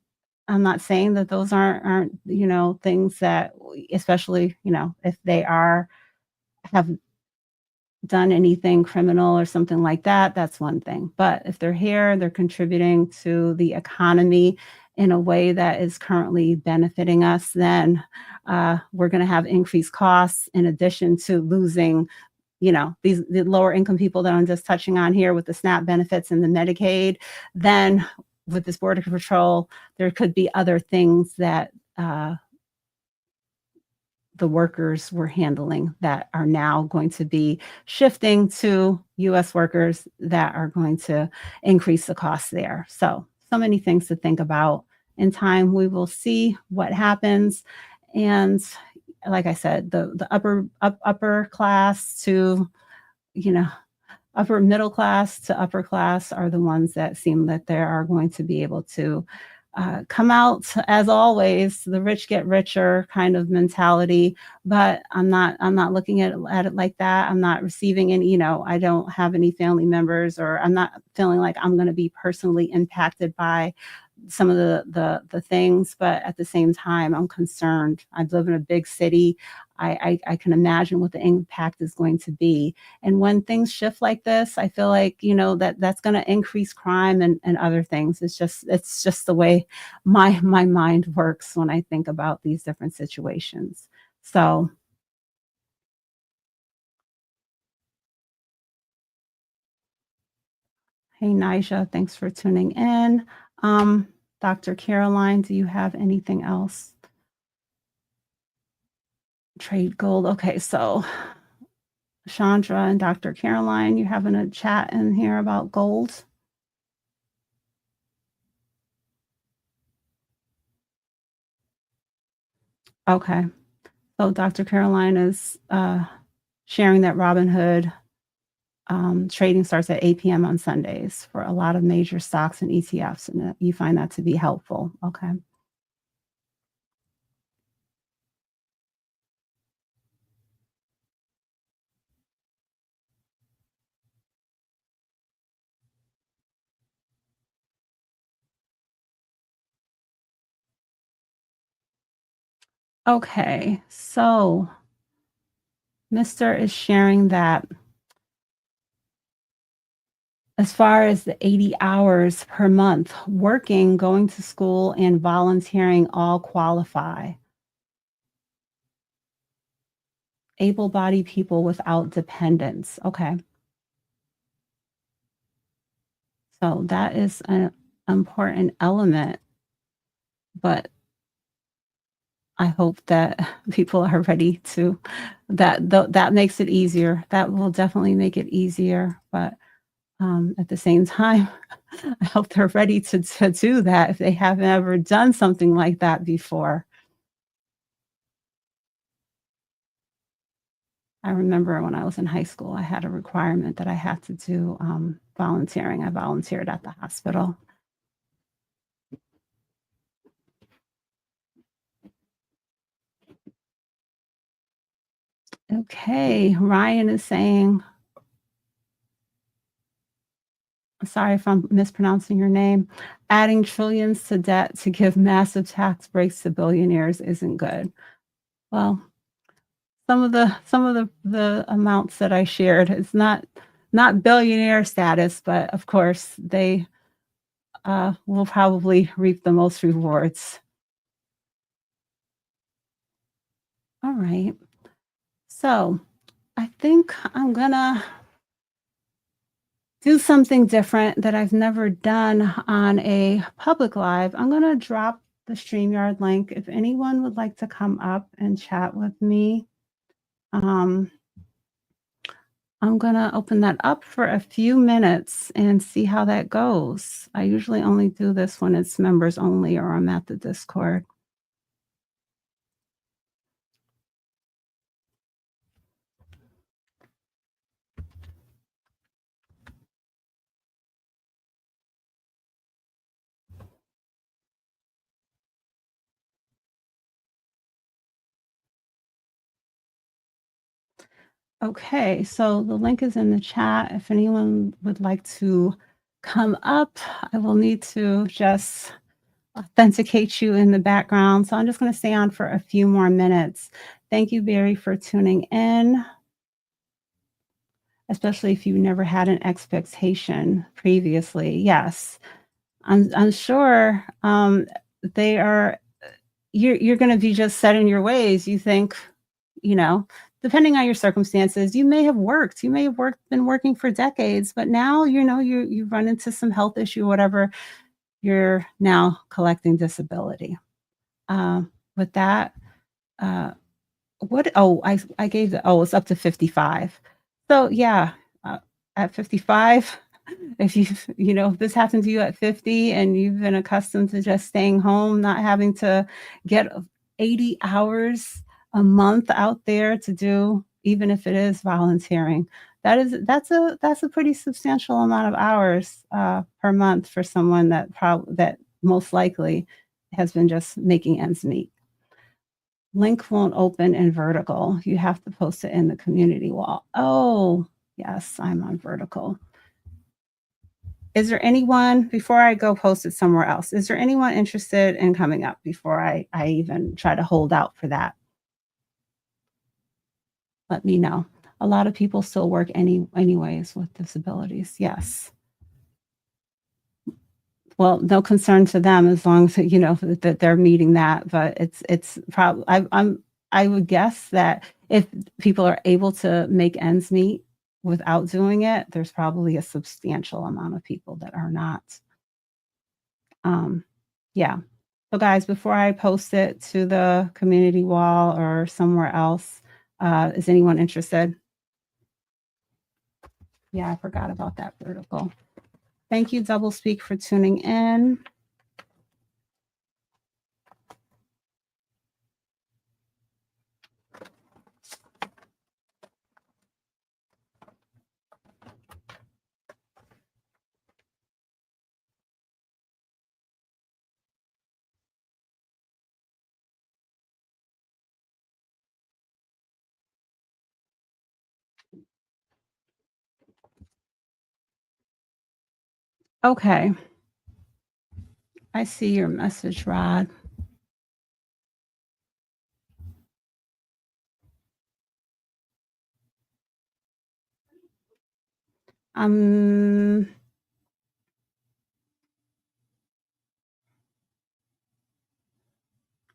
I'm not saying that those aren't things that, especially if they are have done anything criminal or something like that, that's one thing. But if they're here, they're contributing to the economy in a way that is currently benefiting us, then we're going to have increased costs in addition to losing the lower income people that I'm just touching on here with the SNAP benefits and the Medicaid. Then with this border patrol, there could be other things that the workers were handling that are now going to be shifting to US workers that are going to increase the cost there. So many things to think about. In time, we will see what happens. And like I said, the upper class to you know upper middle class to upper class are the ones that seem that they are going to be able to come out, as always, the rich get richer kind of mentality. But I'm not looking at it like that. I'm not receiving any, I don't have any family members, or I'm not feeling like I'm going to be personally impacted by some of the things. But at the same time, I'm concerned. I live in a big city. I can imagine what the impact is going to be. And when things shift like this, I feel like, that's going to increase crime and other things. It's just the way my mind works when I think about these different situations. So, hey, Nija, thanks for tuning in. Um, Dr. Caroline, do you have anything else? Trade gold. Okay, so Chandra and Dr. Caroline, you having a chat in here about gold? Okay. So Dr. Caroline is sharing that Robinhood trading starts at 8 p.m. on Sundays for a lot of major stocks and ETFs, and you find that to be helpful. Okay. Okay, so Mister is sharing that as far as the 80 hours per month, working, going to school, and volunteering all qualify. Able-bodied people without dependents. Okay, so that is an important element, but I hope that people are ready to that makes it easier. That will definitely make it easier, but, at the same time, I hope they're ready to do that if they haven't ever done something like that before. I remember when I was in high school, I had a requirement that I had to do, volunteering. I volunteered at the hospital. Okay, Ryan is saying, sorry if I'm mispronouncing your name, adding trillions to debt to give massive tax breaks to billionaires isn't good. Well, some of the amounts that I shared, it's not billionaire status, but of course, they, will probably reap the most rewards. Alright. So, I think I'm gonna do something different that I've never done on a public live. I'm gonna drop the StreamYard link. If anyone would like to come up and chat with me, um, I'm gonna open that up for a few minutes and see how that goes. I usually only do this when it's members only or I'm at the Discord. Okay, so the link is in the chat. If anyone would like to come up, I will need to just authenticate you in the background. So I'm just going to stay on for a few more minutes. Thank you, Barry, for tuning in, especially if you never had an expectation previously. Yes, I'm sure they are. You're going to be just set in your ways. You think, you know, depending on your circumstances, you may have worked. You may have been working for decades, but now you run into some health issue, whatever. You're now collecting disability. With that, uh, what oh, I gave the oh, it's up to 55. So, yeah, uh, at 55, if if this happened to you at 50 and you've been accustomed to just staying home, not having to get 80 hours a month out there to do, even if it is volunteering, that's a pretty substantial amount of hours, per month for someone that most likely has been just making ends meet. Link won't open in vertical. You have to post it in the community wall. Oh, yes, I'm on vertical. Is there anyone, before I go post it somewhere else, is there anyone interested in coming up before I even try to hold out for that? Let me know. A lot of people still work anyways with disabilities. Yes. Well, no concern to them as long as, that they're meeting that, but it's probably I would guess that if people are able to make ends meet without doing it, there's probably a substantial amount of people that are not. Um, yeah. So, guys, before I post it to the community wall or somewhere else, is anyone interested? Yeah, I forgot about that vertical. Thank you, Double Speak, for tuning in. Okay, I see your message, Rod. Um,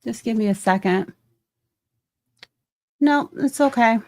just give me a second. No, it's okay.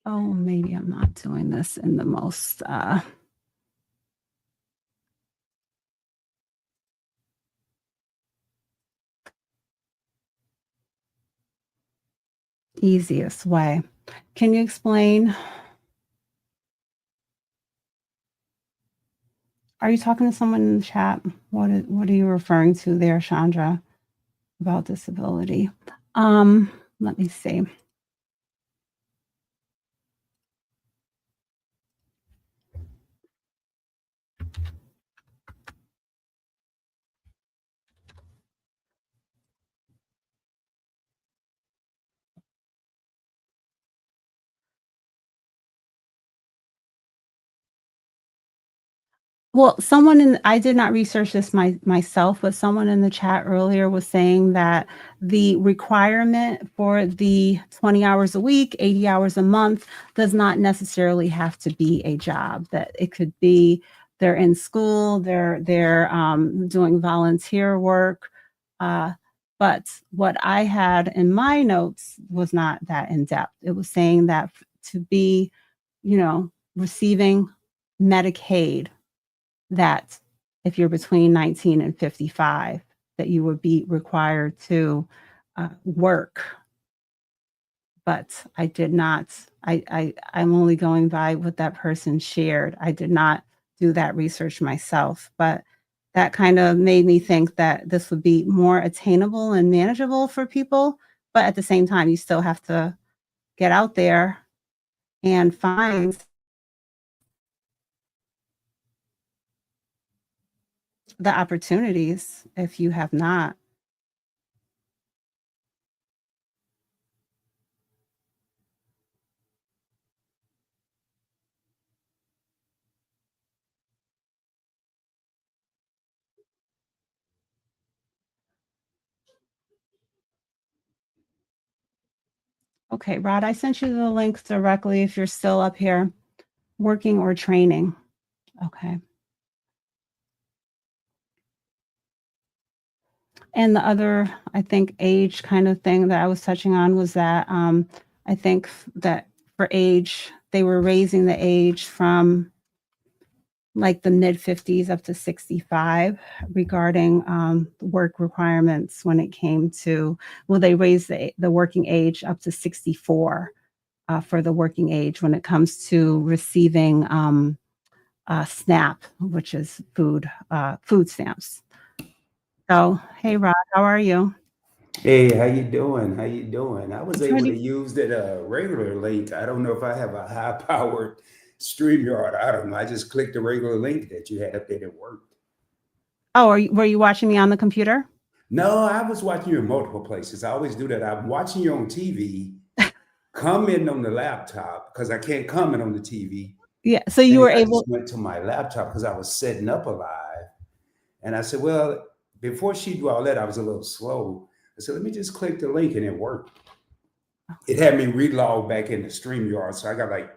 Oh, maybe I'm not doing this in the most easiest way. Can you explain? Are you talking to someone in the chat? What are you referring to there, Chandra, about disability? Let me see. Well, someone in I did not research this myself, but someone in the chat earlier was saying that the requirement for the 20 hours a week, 80 hours a month does not necessarily have to be a job, that it could be they're in school, they're doing volunteer work. But what I had in my notes was not that in depth. It was saying that to be, receiving Medicaid, that if you're between 19 and 55, that you would be required to work. But I did not, I'm only going by what that person shared. I did not do that research myself, but that kind of made me think that this would be more attainable and manageable for people. But at the same time, you still have to get out there and find the opportunities if you have not. Okay, Rod, I sent you the link directly if you're still up here, working or training. Okay. And the other, I think, age kind of thing that I was touching on was that I think that for age, they were raising the age from like the mid 50s up to 65 regarding work requirements when it came to, well, they raised the working age up to 64 for the working age when it comes to receiving SNAP, which is food stamps. So, hey, Rod, how are you? Hey, how you doing? How you doing? I was able to Pretty. use that regular link. I don't know if I have a high-powered StreamYard. I don't know. I just clicked the regular link that you had up there that worked. Oh, were you watching me on the computer? No, I was watching you in multiple places. I always do that. I'm watching you on TV, comment on the laptop because I can't comment on the TV. Yeah. So you Thing, were I just able. went to my laptop because I was setting up a live. And I said, well, before she do all that, I was a little slow. I said, let me just click the link and it worked. It had me relog back into StreamYard. So I got like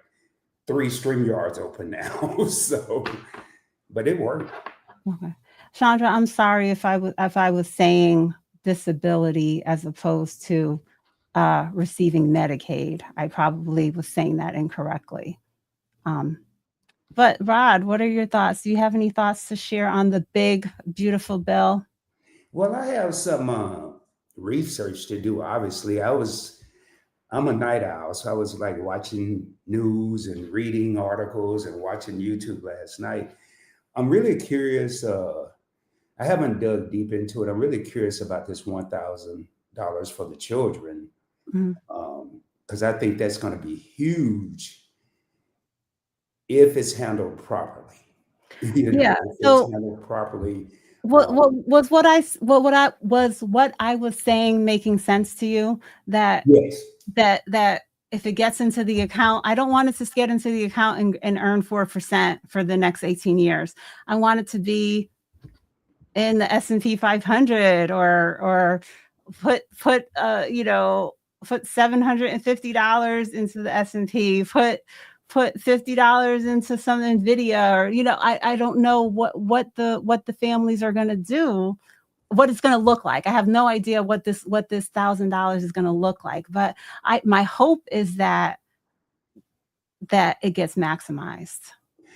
three StreamYards open now. So, but it worked. Okay. Chandra, I'm sorry if I was saying disability as opposed to receiving Medicaid. I probably was saying that incorrectly. Um, but Rod, what are your thoughts? Do you have any thoughts to share on the big, beautiful bill? Well, I have some research to do. Obviously, I'm a night owl, so I was like watching news and reading articles and watching YouTube last night. I'm really curious. I haven't dug deep into it. I'm really curious about this $1,000 for the children. Mm, Um, because I think that's going to be huge if it's handled properly. Yeah. If it's So handled properly. what I was saying making sense to you, that Yes. that if it gets into the account, I don't want it to get into the account and earn 4% for the next 18 years. I want it to be in the S&P 500, or put $750 into the S&P, put $50 into some Nvidia, or I don't know what the families are going to do, what it's going to look like. I have no idea what this $1,000 is going to look like, but my hope is that it gets maximized.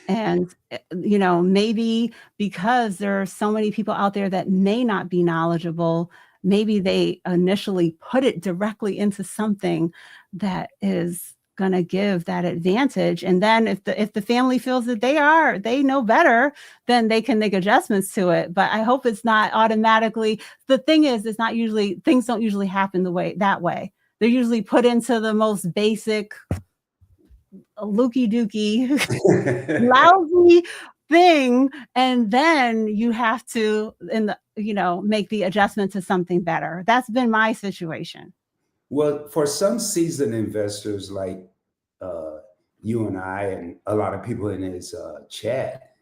And maybe because there are so many people out there that may not be knowledgeable, maybe they initially put it directly into something that is going to give that advantage, and then if the family feels that they know better, then they can make adjustments to it. But I hope it's not automatically. The thing is, it's not usually, things don't usually happen that way. They're usually put into the most basic looky dookie lousy thing, and then you have to make the adjustment to something better. That's been my situation. Well, for some seasoned investors like uh, you and I, and a lot of people in this chat,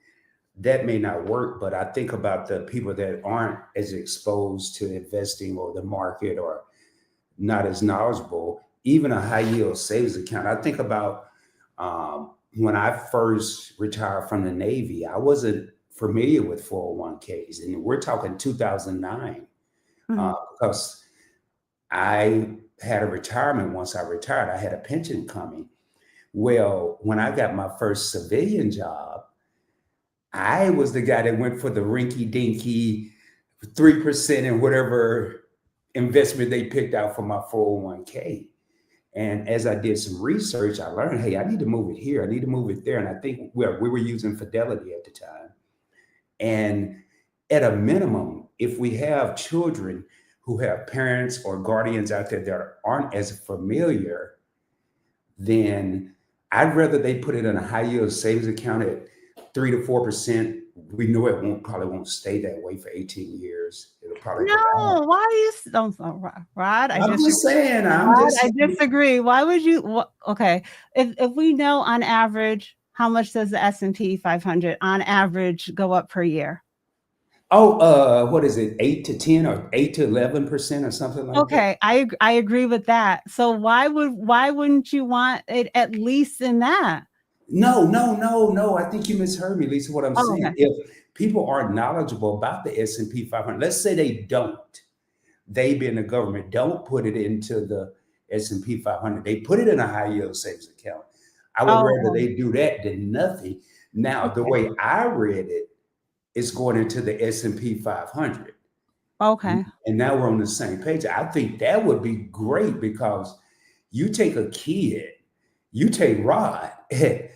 that may not work. But I think about the people that aren't as exposed to investing or the market, or not as knowledgeable. Even a high yield savings account. I think about when I first retired from the Navy, I wasn't familiar with 401ks, and we're talking 2009, Mhm. because I had a retirement. Once I retired, I had a pension coming. Well, when I got my first civilian job, I was the guy that went for the rinky dinky 3% and whatever investment they picked out for my 401k. And as I did some research, I learned, hey, I need to move it here. I need to move it there. And I think we were using Fidelity at the time. And at a minimum, if we have children who have parents or guardians out there that aren't as familiar, then I'd rather they put it in a high yield savings account at 3 to 4%. We know probably won't stay that way for 18 years. It'll probably go down. No, why are you don't Rod? I'm just saying, I disagree. Why would you? Okay, if we know on average, how much does the S&P 500 on average go up per year? oh, what is it, 8 to 10 or 8 to 11% or something like that? Okay, I agree with that. So why wouldn't you want it at least in that? No, no, no, no. I think you misheard me, Lisa. What I'm Oh, saying, okay. if people aren't knowledgeable about the S&P 500, let's say they being the government, don't put it into the S&P 500. They put it in a high yield savings account. I would rather Oh, they do that than nothing. Now, the okay. way I read it, it's going into the S&P 500. Okay. And now we're on the same page. I think that would be great, because you take a kid, you take Rod at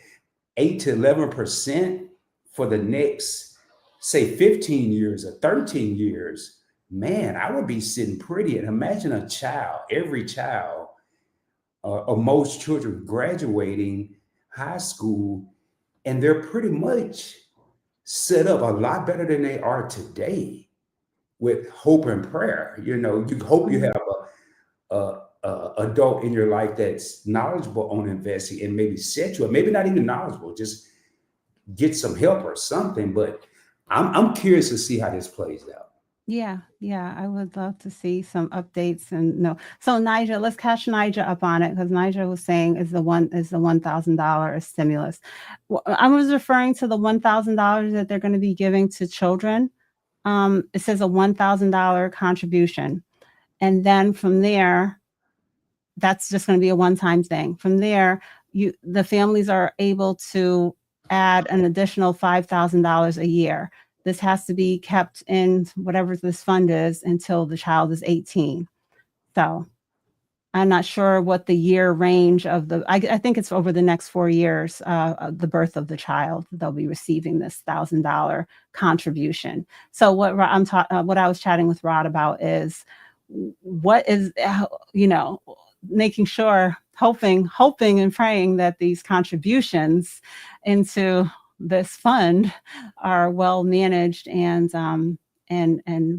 8 to 11% for the next, say, 15 years or 13 years. Man, I would be sitting pretty. And imagine every child, or most children graduating high school, and they're pretty much set up a lot better than they are today, with hope and prayer. You hope you Mhm. have a adult in your life that's knowledgeable on investing, and maybe set you up. Maybe not even knowledgeable, just get some help or something. But I'm curious to see how this plays out. Yeah, yeah, I would love to see some updates. And no, so Nigel, let's catch Nigel up on it, because Nigel was saying is the $1,000 stimulus. I was referring to the $1,000 that they're going to be giving to children. It says a $1,000 contribution, and then from there, that's just going to be a one-time thing. From there, the families are able to add an additional $5,000 a year. This has to be kept in whatever this fund is until the child is 18. So I'm not sure what the year range of I think it's over the next 4 years, of the birth of the child, they'll be receiving this $1,000 contribution. So what I was chatting with Rod about is what is, making sure hoping and praying that these contributions into this fund are well managed and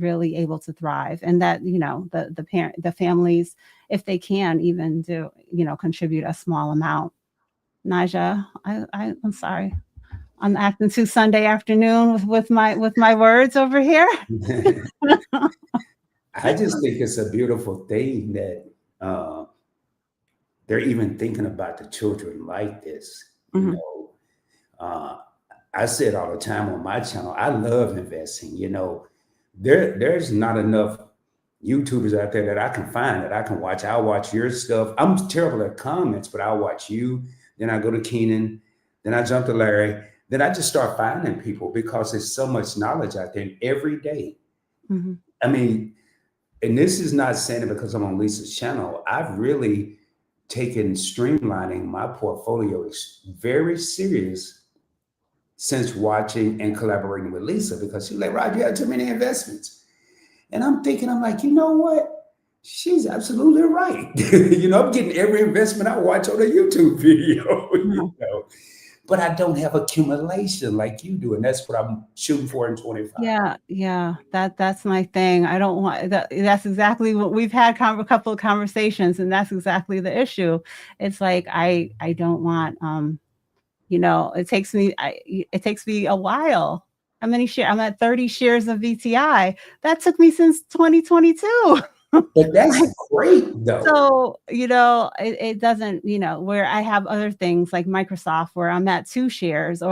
really able to thrive, and that the families, if they can, even do contribute a small amount. Naja, I'm sorry, I'm acting too Sunday afternoon with my words over here. I just think it's a beautiful thing that uh, they're even thinking about the children like this. You Mhm. know, uh, I say it all the time on my channel. I love investing. There's not enough YouTubers out there that I can find that I can watch. I'll watch your stuff. I'm terrible at comments, but I'll watch you. Then I go to Keenan. Then I jump to Larry. Then I just start finding people because there's so much knowledge out there every day. Mhm. I mean, and this is not saying it because I'm on Lisa's channel. I've really taken streamlining my portfolio very serious since watching and collaborating with Lisa, because she's like, Rob, you have too many investments. And I'm thinking, I'm like, you know what? She's absolutely right. I'm getting every investment I watch on a YouTube video, Yeah. but I don't have accumulation like you do. And that's what I'm shooting for in 25. Yeah, that's my thing. I don't want that. That's exactly what we've had a couple of conversations, and that's exactly the issue. It's like I don't want it takes me a while. How many shares? I'm at 30 shares of VTI. That took me since 2022. But that's great though. So, it doesn't, where I have other things like Microsoft where I'm at 2 shares so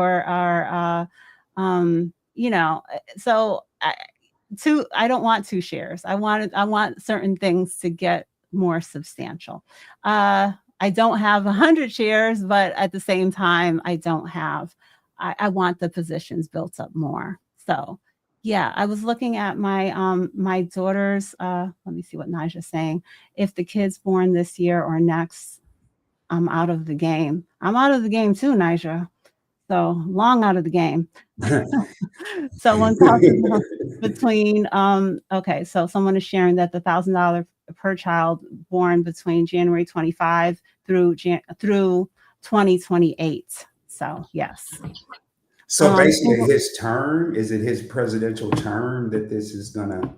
I don't want 2 shares. I want certain things to get more substantial. I don't have 100 shares, but at the same time, I want the positions built up more. So, yeah, I was looking at my daughter's, let me see what Naja's saying. If the kid's born this year or next, I'm out of the game. I'm out of the game too, Naja. So long out of the game. Someone talked about between okay, so someone is sharing that the $1,000 per child born between January 25 through 2028. So yes. So basically, Single, his term, is it his presidential term that this is gonna?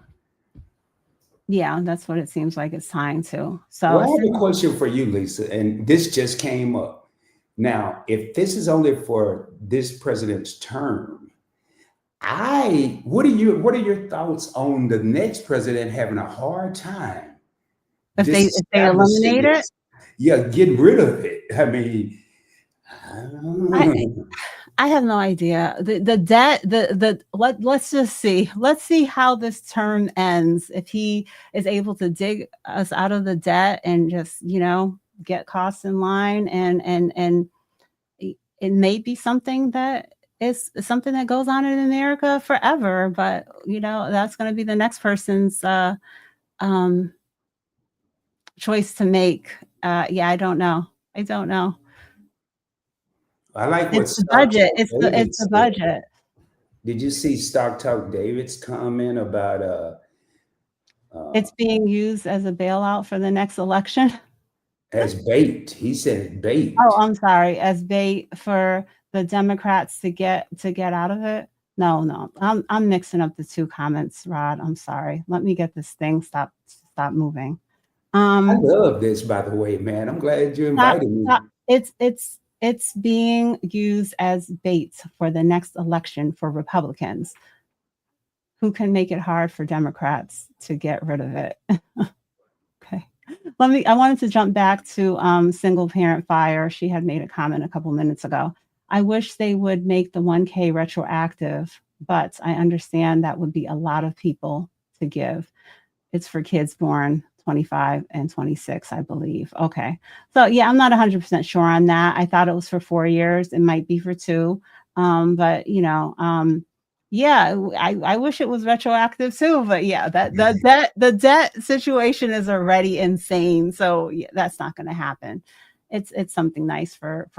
yeah, that's what it seems like it's tying to. So Well, I have a question for you, Lisa, and this just came up. Now, if this is only for this president's term, what are your thoughts on the next president having a hard time if they disestablishing eliminate it, this? Yeah, getting rid of it. I mean, I I have no idea. The debt, let's just see. Let's see how this term ends. If he is able to dig us out of the debt and just, get costs in line, and it may be something that is something that goes on in America forever, but that's going to be the next person's um choice to make. Yeah, I don't know. I don't know. I like what It's the Stock budget. Talk It's David the said. budget. Did you see Stock Talk David's comment about It's being used as a bailout for the next election. as bait? He said Oh, bait. I'm sorry, as bait for the Democrats to get out of it? No, no. I'm mixing up the 2 comments, Rod. I'm sorry. Let me get this thing stop moving. I Um, love this, by the way, man. I'm glad you stop invited me. stop. It's being used as bait for the next election for Republicans who can make it hard for Democrats to get rid of it. Okay. I wanted to jump back to single parent fire. She had made a comment a couple minutes ago. I wish they would make the 1K retroactive, but I understand that would be a lot of people to give. It's for kids born 25 and 26, I believe. Okay. So yeah, I'm not 100% sure on that. I thought it was for 4 years. It might be for 2. But yeah, I wish it was retroactive too, but yeah, that the debt situation is already insane. So yeah, that's not going to happen. It's something nice for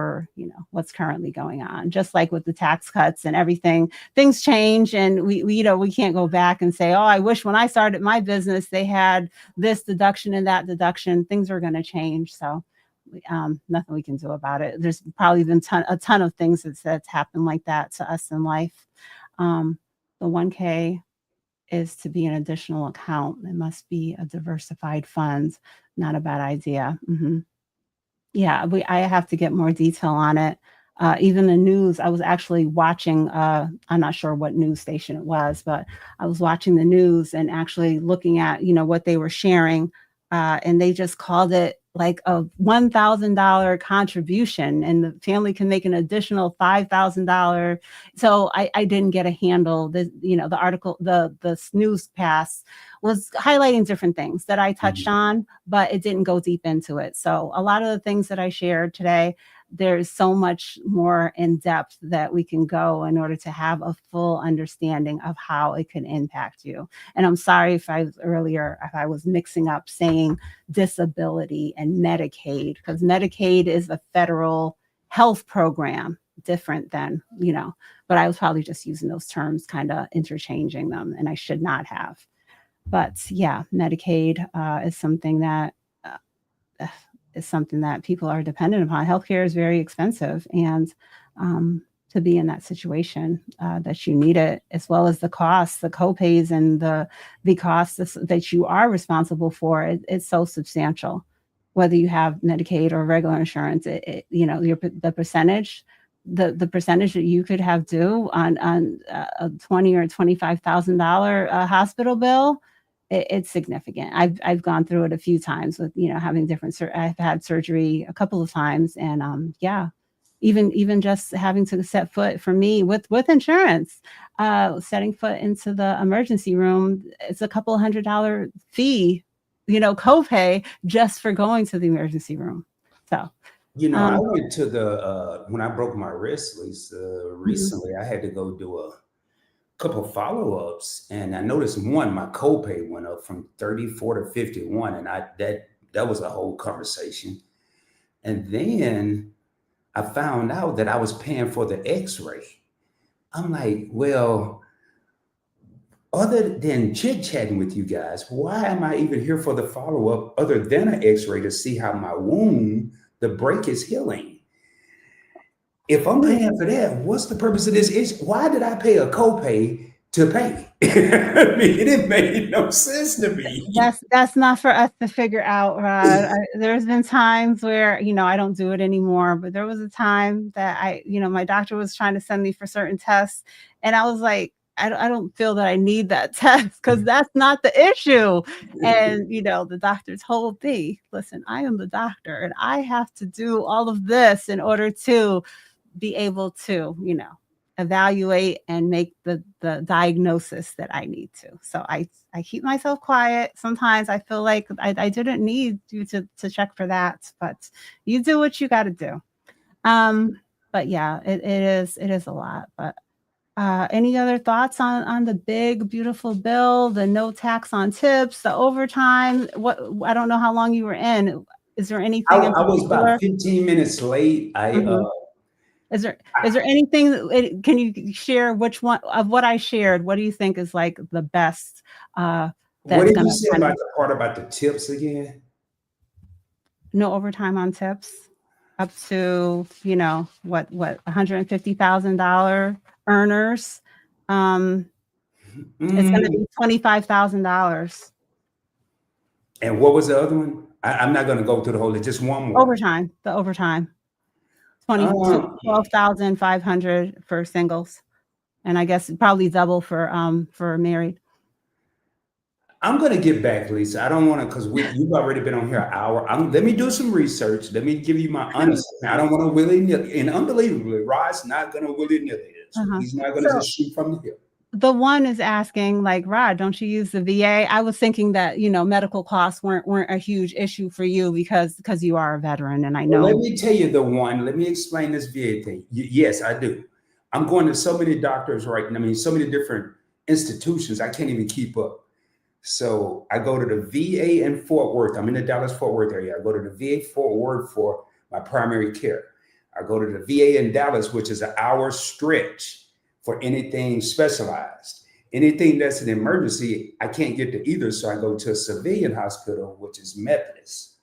what's currently going on. Just like with the tax cuts and everything, things change, and we can't go back and say, oh, I wish when I started my business they had this deduction and that deduction. Things are going to change. So nothing we can do about it. There's probably been a ton of things that's happened like that to us in life. The 1K is to be an additional account. It must be a diversified fund. Not a bad idea. Yeah, I have to get more detail on it. Even the news, I was actually watching, I'm not sure what news station it was, but I was watching the news and actually looking at, what they were sharing, and they just called it like a $1,000 contribution, and the family can make an additional $5,000. So I didn't get a handle. The article, the newscast was highlighting different things that I touched on, but it didn't go deep into it. So a lot of the things that I shared today, there's so much more in depth that we can go in order to have a full understanding of how it can impact you. And I'm sorry if I was mixing up saying disability and Medicaid, because Medicaid is a federal health program, different than, but I was probably just using those terms, kind of interchanging them, and I should not have. But yeah, Medicaid is something that people are dependent upon. Healthcare is very expensive, and to be in that situation that you need it, as well as the costs, the copays, and the costs that you are responsible for, it's so substantial. Whether you have Medicaid or regular insurance, the percentage. The percentage that you could have due on a $20,000 or $25,000 hospital bill, it's significant. I've gone through it a few times with, having I've had surgery a couple of times, and even just having to set foot, for me, with insurance, setting foot into the emergency room, it's a couple $100 fee, copay, just for going to the emergency room. So I went to when I broke my wrist, Lisa, recently, I had to go do a couple of follow-ups, and I noticed my copay went up from 34 to 51, and that was a whole conversation. And then I found out that I was paying for the x-ray. I'm like, well, other than chit-chatting with you guys, why am I even here for the follow-up other than an x-ray to see how my wound, the break, is healing? If I'm paying for that, what's the purpose of this? Why did I pay a copay to pay? I mean, it made no sense to me. That's not for us to figure out, Rod. There's been times where, I don't do it anymore, but there was a time that my doctor was trying to send me for certain tests, and I was like, I don't feel that I need that test, because that's not the issue. And, the doctor told me, listen, I am the doctor, and I have to do all of this in order to be able to, evaluate and make the diagnosis that I need to. So I keep myself quiet. Sometimes I feel like I didn't need you to check for that, but you do what you got to do. But yeah, it is a lot. But any other thoughts on the big, beautiful bill, the no tax on tips, the overtime? I don't know how long you were in. Is there anything in I was particular? about 15 minutes late. Is there anything, can you share which one of what I shared? What do you think is like the best? What That's did gonna you say kind about of the part about the tips again? no overtime on tips up to, what $150,000 earners. It's gonna be $25,000 And what was the other one? I'm not going to go through the whole list. Just one more. overtime. The overtime, Um, 12,500 for singles, and I guess probably double for married. I'm going to get back, Lisa. I don't want to, because you've already been on here an hour. Let me do some research. Let me give you my honest. I don't want to willy-nilly. And unbelievably, Rod's not going to willy-nilly this. He's not going to So just shoot from the hip. the one is asking, like, Rod, don't you use the VA? I was thinking that, medical costs weren't a huge issue for you because you are a veteran, and I know. Well, let me tell you the one. Let me explain this VA thing. Yes, I do. I'm going to so many doctors right now. I mean, so many different institutions. I can't even keep up. So I go to the VA in Fort Worth. I'm in the Dallas-Fort Worth area. I go to the VA Fort Worth for my primary care. I go to the VA in Dallas, which is an hour stretch for anything specialized. Anything that's an emergency, I can't get to either. So I go to a civilian hospital, which is Methodist.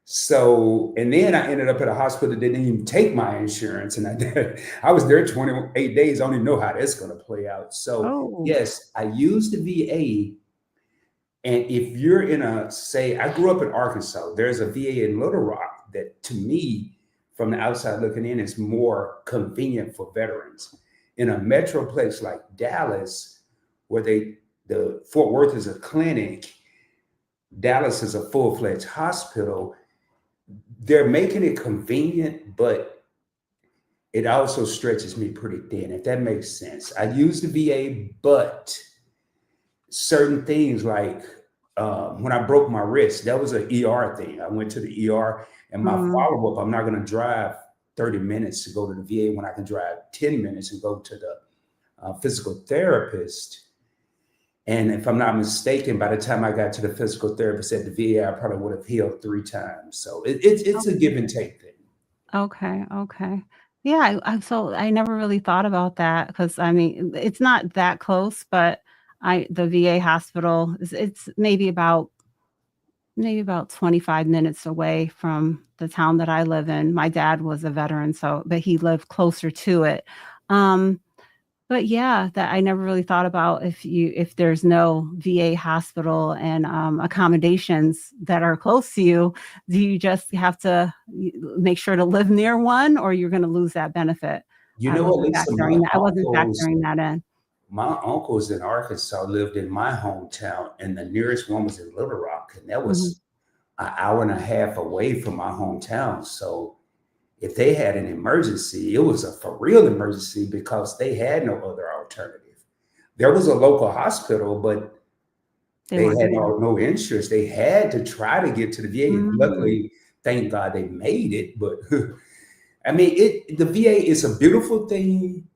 So, and then I ended up at a hospital that didn't even take my insurance. And I was there 28 days. I don't even know how that's going to play out. So, Oh. yes, I use the VA. And if you're in a, say, I grew up in Arkansas, there's a VA in Little Rock that to me, from the outside looking in, is more convenient for veterans. In a metro place like Dallas, where the Fort Worth is a clinic, Dallas is a full-fledged hospital, they're making it convenient, but it also stretches me pretty thin, if that makes sense. I use the VA, but certain things like when I broke my wrist, that was an ER thing. I went to the ER, and my Mm. follow up, I'm not going to drive 30 minutes to go to the VA when I can drive 10 minutes and go to the physical therapist. And if I'm not mistaken, by the time I got to the physical therapist at the VA, I probably would have healed 3 times. So it's a give and take thing. Okay, okay. Yeah, so I never really thought about that because I mean, it's not that close, but the VA hospital it's maybe about 25 minutes away from the town that I live in. My dad was a veteran, so but he lived closer to it. Um, but yeah, that I never really thought about if there's no VA hospital and, accommodations that are close to you, do you just have to make sure to live near one or you're gonna lose that benefit? You know what, Lisa? I wasn't factoring that in. My uncles in Arkansas lived in my hometown, and the nearest one was in Little Rock, and that Mhm. was an hour and a half away from my hometown. So if they had an emergency, it was a for real emergency because they had no other alternative. There was a local hospital, but They they weren't had doing it. no insurance. They had to try to get to the VA. Mm. Luckily, thank God they made it. But I mean, the VA is a beautiful thing.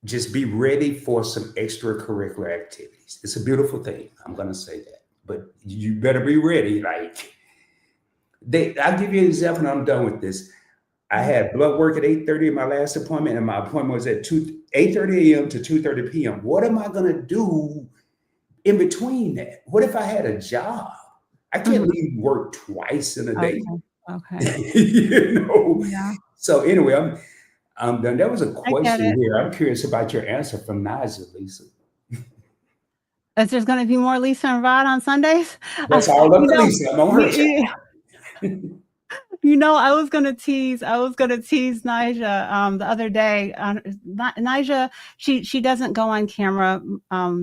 Just be ready for some extracurricular activities. It's a beautiful thing. I'm gonna say that, but you better be ready. Like I'll give you an example. And I'm done with this. I Mhm. had blood work at 8:30 in my last appointment, and my appointment was at 8:30 a.m. to 2:30 p.m. What am I gonna do in between that? What if I had a job? I can't Mhm. leave work twice in a day. Okay, okay. you know. Yeah, So anyway, I'm done. There was a I get question it. here. I'm curious about your answer from Nigel, Lisa. Is there's gonna be more Lisa and Rod on Sundays? That's all up You to know, Lisa. I'm on her you time. I was gonna tease Nija, the other day, Nija, she doesn't go on camera,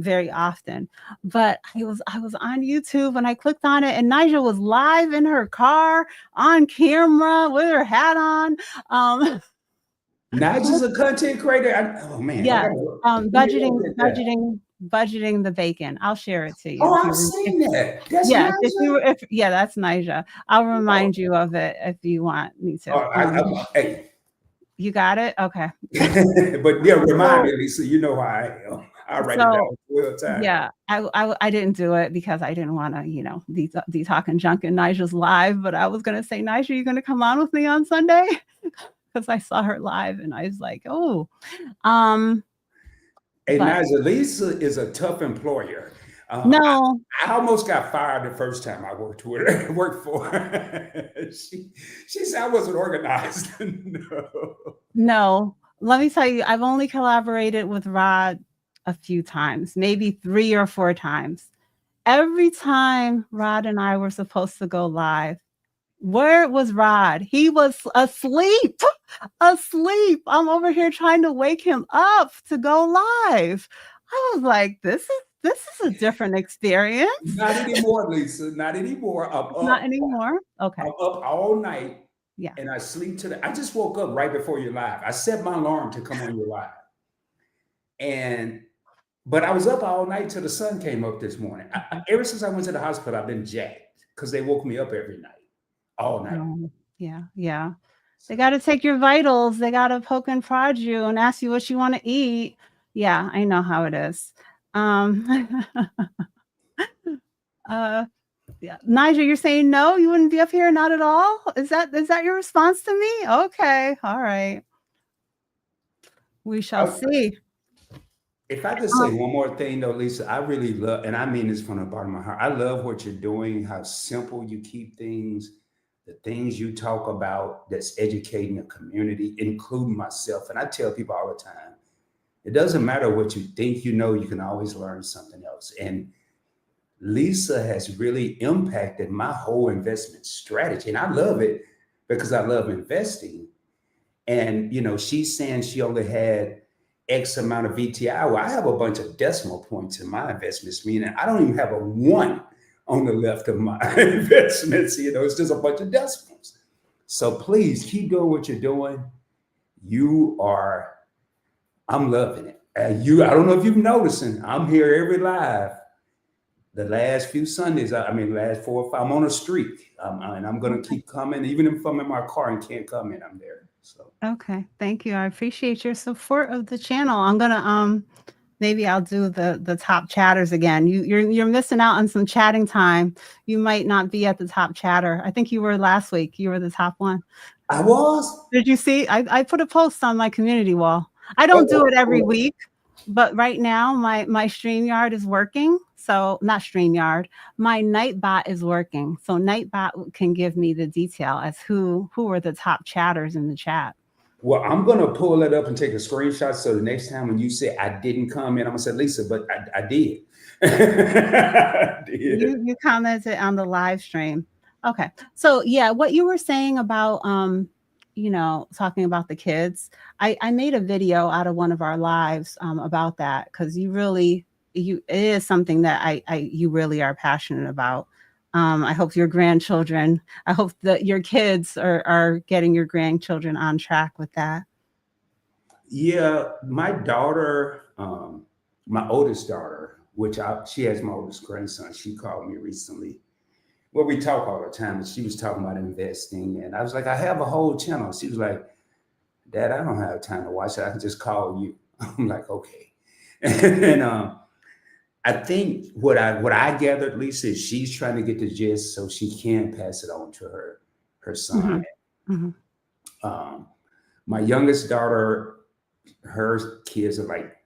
very often, but I was on YouTube and I clicked on it and Nija was live in her car on camera with her hat on, um, Not just a content creator. Oh man, I yes, gotta let me write that down. budgeting the bacon. I'll share it to you Oh, if I've if seen that. That's yes, Nigel. if yeah, that's Nija. I'll Oh, remind you of it if you want me oh, to, hey, you got it? Okay. but yeah, remind So me, Lisa. You know how I am. I'll write it so, down 12 times. yeah, I didn't do it because I didn't wanna, be talking junk in Nigel's live, but I was gonna say, "Nigel, you gonna come on with me on Sunday?" Because I saw her live and I was like, "Oh." Um, Hey, but Nigel, Lisa is a tough employer. no, I almost got fired the first time I worked with her, worked for her. She said I wasn't organized. No. no. Let me tell you, I've only collaborated with Rod a few times, maybe 3 or 4 times. Every time Rod and I were supposed to go live, where was Rod? He was asleep, asleep. I'm over here trying to wake him up to go live. I was like, "This is a different experience." Not anymore, Lisa. Not anymore. Not anymore? I'm Okay. up all night Yeah. and I sleep to the. I just woke up right before you're live. I set my alarm to come on your live. And but I was up all night till the sun came up this morning. Mhm. Ever since I went to the hospital, I've been jacked because they woke me up every night, all night. Yeah, yeah. They So gotta take your vitals, they gotta poke and prod you and ask you what you wanna eat. Yeah, I know how it is. Um, uh, yeah. Nigel, you're saying no? You wouldn't be up here? Not at all? Is that your response to me? Okay, alright. We shall I, see. if I could say Um, one more thing though, Lisa, I really love, and I mean this from the bottom of my heart. I love what you're doing, how simple you keep things. the things you talk about that's educating the community, including myself. And I tell people all the time, it doesn't matter what you think you know, you can always learn something else. And Lisa has really impacted my whole investment strategy. And I love it because I love investing. And, she's saying she only had X amount of VTI. Well, I have a bunch of decimal points in my investments, meaning I don't even have a one on the left of my investments. It's just a bunch of decimals. So please keep doing what you're doing. I'm loving it. I don't know if you've noticing, I'm here every live. The last few Sundays, last 4 or 5, I'm on a streak. And I'm going to keep coming. Even if I'm in my car and can't come in, I'm there. So. Okay, thank you. I appreciate your support of the channel. I'm gonna maybe I'll do the top chatters again. You're missing out on some chatting time. You might not be at the top chatter. I think you were last week. You were the top one. I was. Did you see? I put a post on my community wall. I don't do it every week, but right now my StreamYard is working. So not StreamYard, my Nightbot is working. So Nightbot can give me the detail as who were the top chatters in the chat. Well, I'm going to pull it up and take a screenshot. So the next time when you say I didn't comment, I'm going to say, Lisa, but I did. I did. You commented on the live stream. Okay. So yeah, what you were saying about, talking about the kids, I made a video out of one of our lives about that, because it is something that you really are passionate about. I hope your grandchildren, I hope that your kids are getting your grandchildren on track with that. Yeah, my daughter, my oldest daughter, she has my oldest grandson, she called me recently. Well, we talk all the time, and she was talking about investing. And I was like, I have a whole channel. She was like, Dad, I don't have time to watch it. I can just call you. I'm like, okay. And I think what I gathered, at least, is she's trying to get the gist so she can pass it on to her son. Mm-hmm. My youngest daughter, her kids are like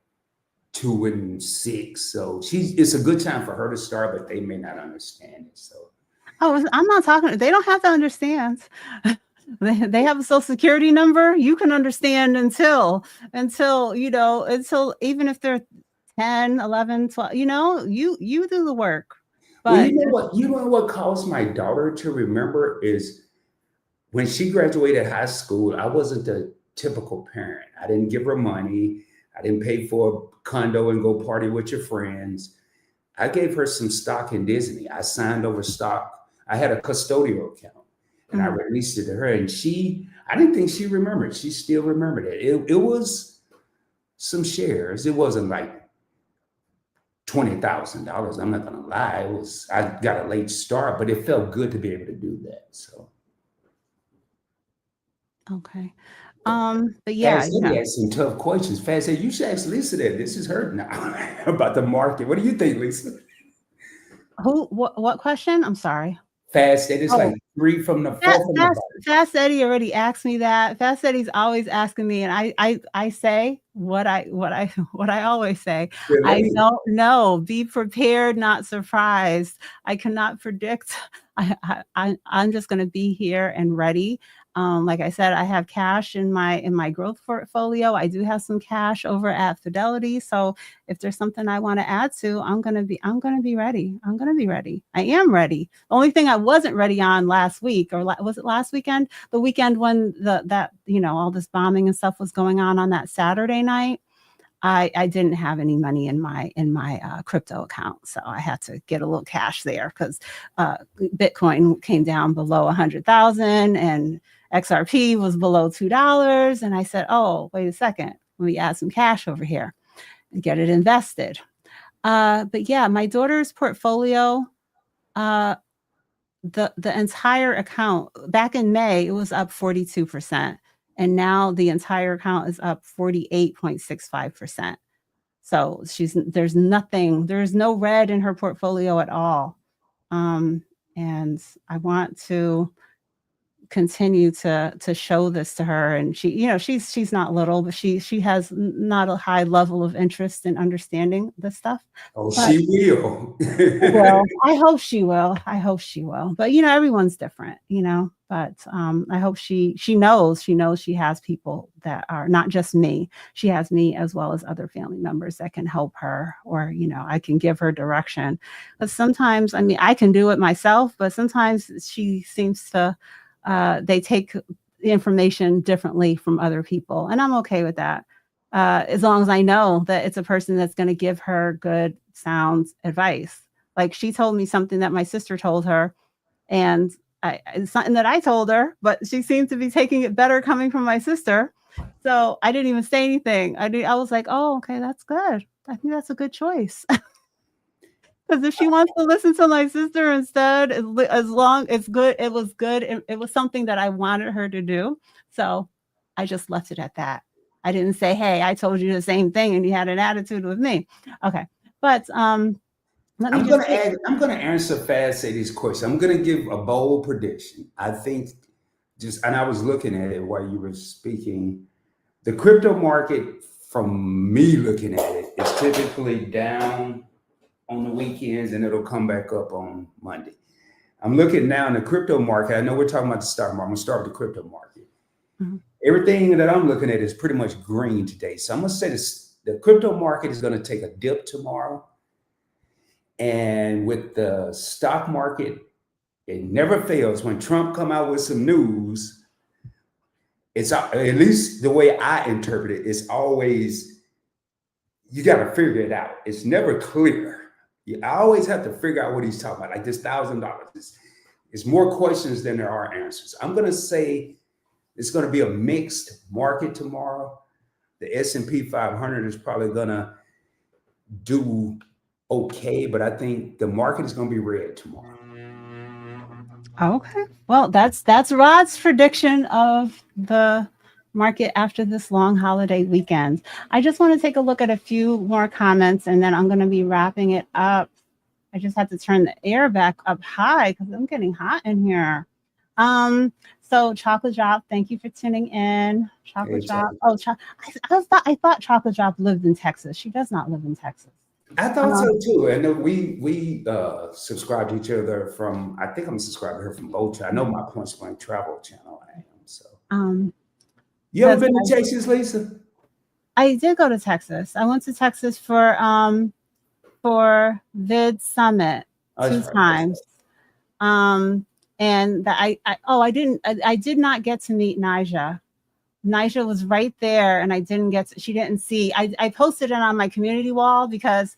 2 and 6, so it's a good time for her to start, but they may not understand it. So, I'm not talking. They don't have to understand. They have a Social Security number. You can understand until even if they're 10, 11, 12, you do the work. But well, you know what caused my daughter to remember is when she graduated high school, I wasn't the typical parent. I didn't give her money. I didn't pay for a condo and go party with your friends. I gave her some stock in Disney. I signed over stock. I had a custodial account, and I released it to her. And I didn't think she remembered. She still remembered it. It was some shares. It wasn't like $20,000. I'm not gonna lie. I got a late start, but it felt good to be able to do that. So. Okay. But yeah, He asked some tough questions. Fast said, you should ask Lisa that. This is her now about the market. What do you think, Lisa? What question? I'm sorry. Fast said it's like 3 from the 4 from the bottom. Fast Eddie already asked me that. Fast Eddie's always asking me, and I say what I always say. Really? I don't know. Be prepared, not surprised. I cannot predict. I'm just going to be here and ready. Like I said, I have cash in my growth portfolio. I do have some cash over at Fidelity. So if there's something I want to add to, I'm gonna be ready. I'm gonna be ready. I am ready. The only thing I wasn't ready on last week, or was it last weekend? The weekend when all this bombing and stuff was going on that Saturday night. I didn't have any money in my crypto account, so I had to get a little cash there because Bitcoin came down below 100,000 and XRP was below $2, and I said, "Oh, wait a second, let me add some cash over here and get it invested." But yeah, my daughter's portfolio, the entire account back in May, it was up 42%. And now the entire account is up 48.65%. So there's no red in her portfolio at all. And I want to continue to show this to her. And she's not little, but she has not a high level of interest in understanding this stuff. Oh, she will. Well, I hope she will. But everyone's different, But I hope she knows she has people that are not just me. She has me as well as other family members that can help her, or I can give her direction. But sometimes, I mean, I can do it myself, but sometimes she seems to they take the information differently from other people, and I'm okay with that. As long as I know that it's a person that's going to give her good, sound advice. Like, she told me something that my sister told her, and it's something that I told her, but she seemed to be taking it better coming from my sister. So I didn't even say anything. I was like, oh, okay, that's good. I think that's a good choice. Because if she wants to listen to my sister instead, as long it's good, it was good. It was something that I wanted her to do. So I just left it at that. I didn't say, hey, I told you the same thing and you had an attitude with me. Okay. But let me just take. I'm gonna answer fast say these questions. I'm gonna give a bold prediction. I think and I was looking at it while you were speaking. The crypto market, from me looking at it, is typically down on the weekends and it'll come back up on Monday. I'm looking now in the crypto market. I know we're talking about the stock market. I'm gonna start with the crypto market. Mhm. Everything that I'm looking at is pretty much green today. So I'm gonna say this: the crypto market is gonna take a dip tomorrow. And with the stock market, it never fails. When Trump come out with some news, it's at least the way I interpret it, it's always, you got to figure it out. It's never clear. I always have to figure out what he's talking about. Like this $1,000, it's more questions than there are answers. I'm going to say it's going to be a mixed market tomorrow. The S&P 500 is probably going to do okay, but I think the market is going to be red tomorrow. Okay. Well, that's Rod's prediction of the market after this long holiday weekend. I just want to take a look at a few more comments, and then I'm going to be wrapping it up. I just had to turn the air back up high because I'm getting hot in here. So Chocolate Drop, thank you for tuning in. Chocolate Hey, Drop. Oh, I thought Chocolate Drop lived in Texas. She does not live in Texas. I thought so too. And we subscribe to each other from. I think I'm subscribed to her from both. I know my Point Blank Travel channel. I am. So you ever Because been to Texas, Lisa? I did go to Texas. I went to Texas for Vid Summit Oh, that's 2 right. times. And I did not get to meet Nija. Nija was right there, and she didn't see. I posted it on my community wall because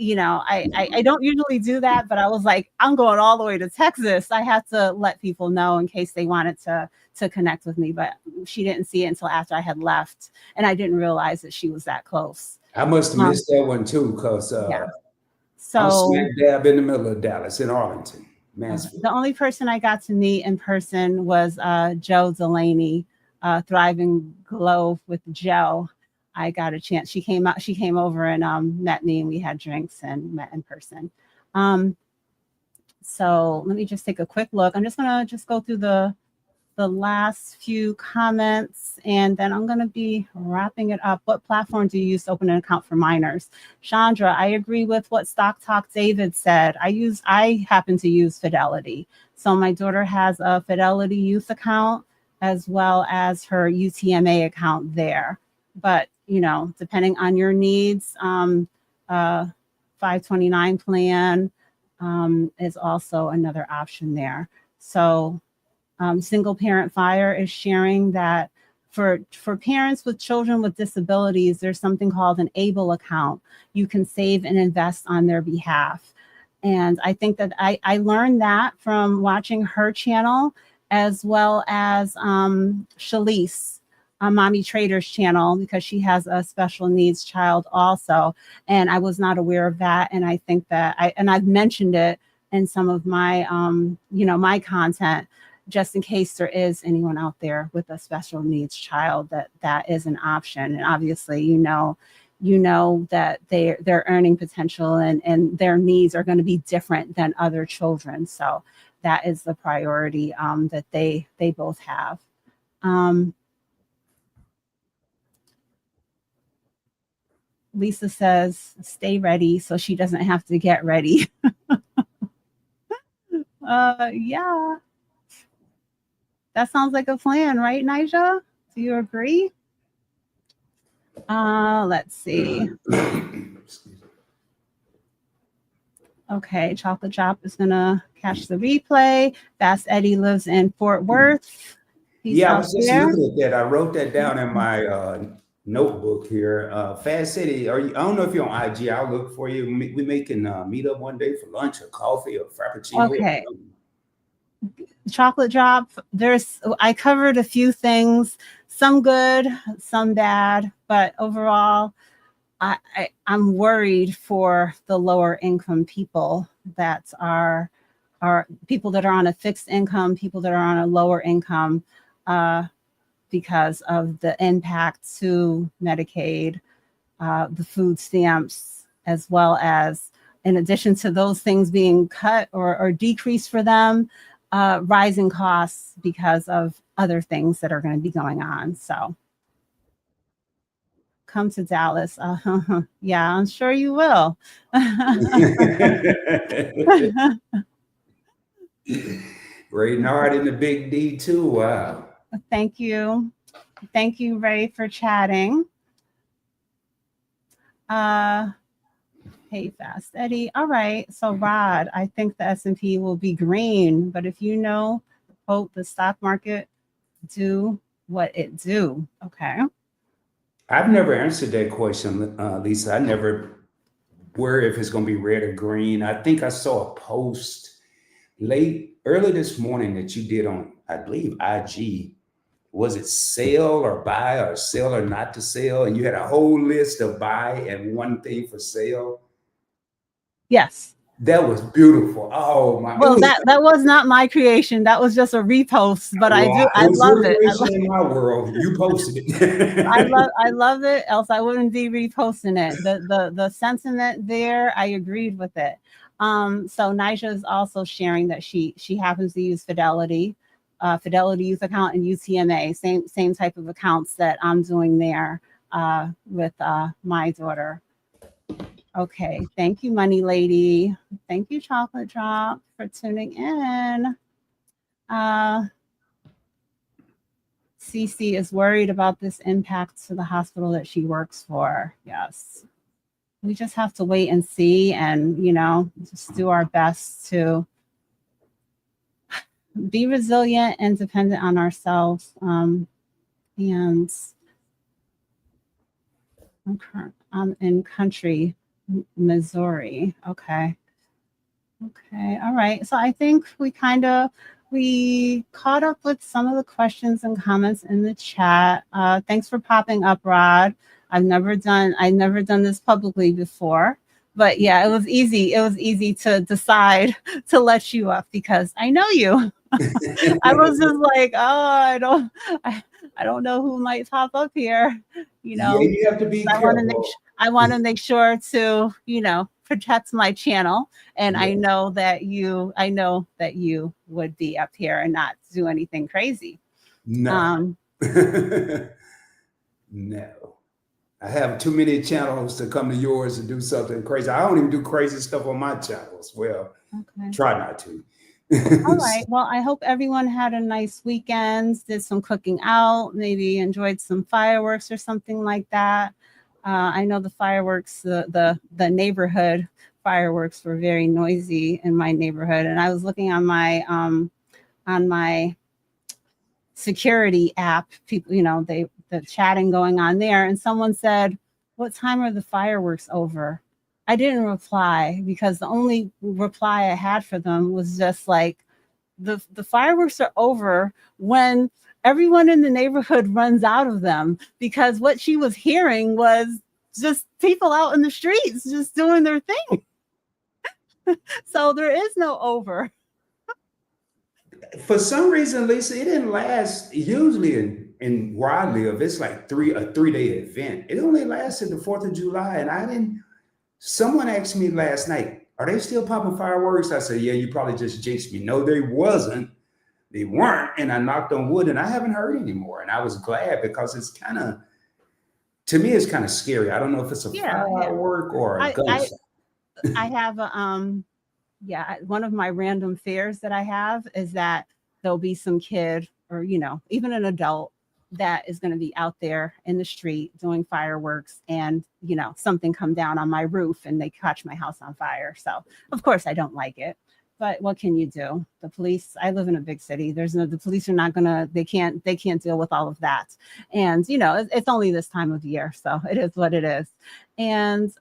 I don't usually do that, but I was like, I'm going all the way to Texas. I had to let people know in case they wanted to connect with me, but she didn't see it until after I had left, and I didn't realize that she was that close. I must have missed that one too, because Yeah. I'm So smack dab in the middle of Dallas, in Arlington, Mansfield. the only person I got to meet in person was Joe Delaney, Thriving Glow with Joe. I got a chance. She came over and met me, and we had drinks and met in person. So let me just take a quick look. I'm just gonna go through the last few comments, and then I'm going to be wrapping it up. What platform do you use to open an account for minors? Chandra, I agree with what Stock Talk David said. I happen to use Fidelity. So my daughter has a Fidelity Youth account as well as her UTMA account there. But, depending on your needs, 529 plan is also another option there. So Single Parent Fire is sharing that for parents with children with disabilities, there's something called an ABLE account. You can save and invest on their behalf. And I think that I learned that from watching her channel, as well as Shalise, Mommy Trader's channel, because she has a special needs child also. And I was not aware of that. And I think that I've mentioned it in some of my, my content, just in case there is anyone out there with a special needs child, that is an option. And obviously, that their earning potential and their needs are going to be different than other children. So that is the priority that they both have. Lisa says, stay ready so she doesn't have to get ready. Yeah. That sounds like a plan, right, Nija? Do you agree? Let's see. Okay, Chocolate Drop is gonna catch the replay. Fast Eddie lives in Fort Worth. He's Yeah, I out was just there. looking at that. I wrote that down in my notebook here. Fast City, are you? I don't know if you're on IG. I'll look for you. We may can meet up one day for lunch or coffee or frappuccino. Okay, Chocolate Drop. I covered a few things, some good, some bad, but overall, I'm worried for the lower income people that are people that are on a fixed income, people that are on a lower income, uh, because of the impact to Medicaid, the food stamps, as well as, in addition to those things being cut or decreased for them, rising costs because of other things that are going to be going on. So come to Dallas. Yeah, I'm sure you will. Reynard and the Big D too. Wow. Thank you. Thank you, Ray, for chatting. Uh, hey, Fast Eddie. All right. So, Rod, I think the S&P will be green, but if you know, quote, the stock market do what it do. Okay. I've never answered that question, Lisa. I never worry if it's going to be red or green. I think I saw a post early this morning that you did on, I believe, IG. Was it sell or buy or sell or not to sell? And you had a whole list of buy and one thing for sale. Yes. That was beautiful. Oh my! It Well, was that was not my creation. That was just a repost, but well, it I was love your it. creation in my world. You posted it. I love it. Else I wouldn't be reposting it. The sentiment there, I agreed with it. So Nija is also sharing that she happens to use Fidelity, Fidelity Youth Account and UTMA, same type of accounts that I'm doing there with my daughter. Okay, thank you, Money Lady. Thank you, Chocolate Drop, for tuning in. Cece is worried about this impact to the hospital that she works for. Yes. We just have to wait and see and, just do our best to be resilient and dependent on ourselves. And I'm in country, Missouri. Okay. Okay. All right. So I think we caught up with some of the questions and comments in the chat. Thanks for popping up, Rod. I've never done this publicly before, but yeah, it was easy. It was easy to decide to let you up because I know you. I was just like, oh, I don't know who might pop up here. Yeah, you have to be careful. I want to make sure to, protect my channel. And Yeah. I know that you would be up here and not do anything crazy. No. No. I have too many channels to come to yours and do something crazy. I don't even do crazy stuff on my channels. Well, Okay. try not to. All right. Well, I hope everyone had a nice weekend, did some cooking out, maybe enjoyed some fireworks or something like that. I know the fireworks, the neighborhood fireworks were very noisy in my neighborhood, and I was looking on my security app. People, the chatting going on there, and someone said, "What time are the fireworks over?" I didn't reply because the only reply I had for them was just like, the fireworks are over when everyone in the neighborhood runs out of them, because what she was hearing was just people out in the streets just doing their thing. So there is no over. For some reason, Lisa, it didn't last. Usually in where I live, it's like a 3-day event. It only lasted the 4th of July. And I didn't, someone asked me last night, are they still popping fireworks? I said, yeah, you probably just jinxed me. No, they wasn't. They weren't. And I knocked on wood and I haven't heard anymore. And I was glad because it's kind of, to me, it's kind of scary. I don't know if it's a firework or a gunshot. I have one of my random fears that I have is that there'll be some kid or, even an adult that is going to be out there in the street doing fireworks and, something come down on my roof and they catch my house on fire. So of course I don't like it, but what can you do? The police, I live in a big city. The police are not gonna, they can't deal with all of that. And, it's only this time of year. So it is what it is. And,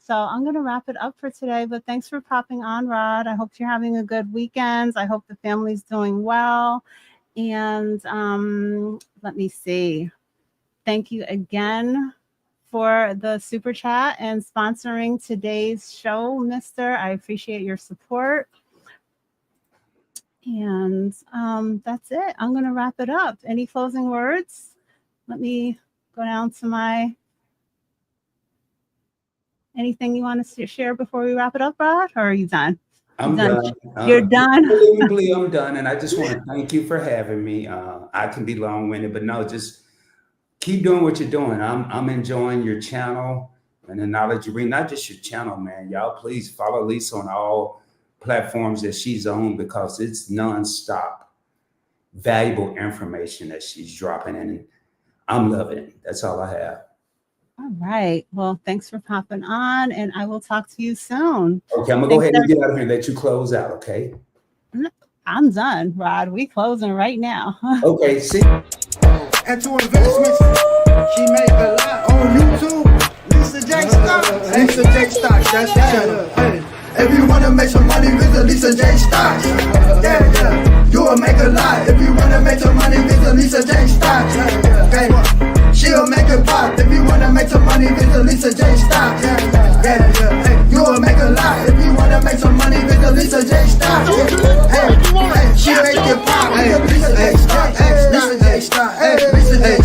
so I'm going to wrap it up for today, but thanks for popping on, Rod. I hope you're having a good weekend. I hope the family's doing well. And let me see. Thank you again for the super chat and sponsoring today's show, Mister. I appreciate your support. And that's it. I'm going to wrap it up. Any closing words? Let me go down to anything you want to share before we wrap it up, Rod? Or are you done? I'm done. You're done? I'm done. And I just want to thank you for having me. I can be long-winded, but no, just keep doing what you're doing. I'm enjoying your channel and the knowledge you bring, not just your channel, man. Y'all, please follow Lisa on all platforms that she's on, because it's nonstop valuable information that she's dropping in. And I'm loving it. That's all I have. All right. Well, thanks for popping on, and I will talk to you soon. Okay, I'm gonna go ahead and get out of here and let you close out, okay? I'm done, Rod. We closing right now. Okay, see. And to investments, she make a lot on YouTube. Lisa J Stocks. Lisa J Stocks, that's the channel. Hey. If you wanna make some money, visit Lisa J Stocks. Yeah. You will make a lot. If you wanna make some money, visit Lisa J Stocks. Okay. She'll make it pop. If you wanna make some money, visit Lisa J Stocks. Yeah. You will make a lot. If you wanna make some money, visit Lisa J Stocks. Hey, she make it pop. Lisa J Stocks. Lisa J Stocks. Lisa J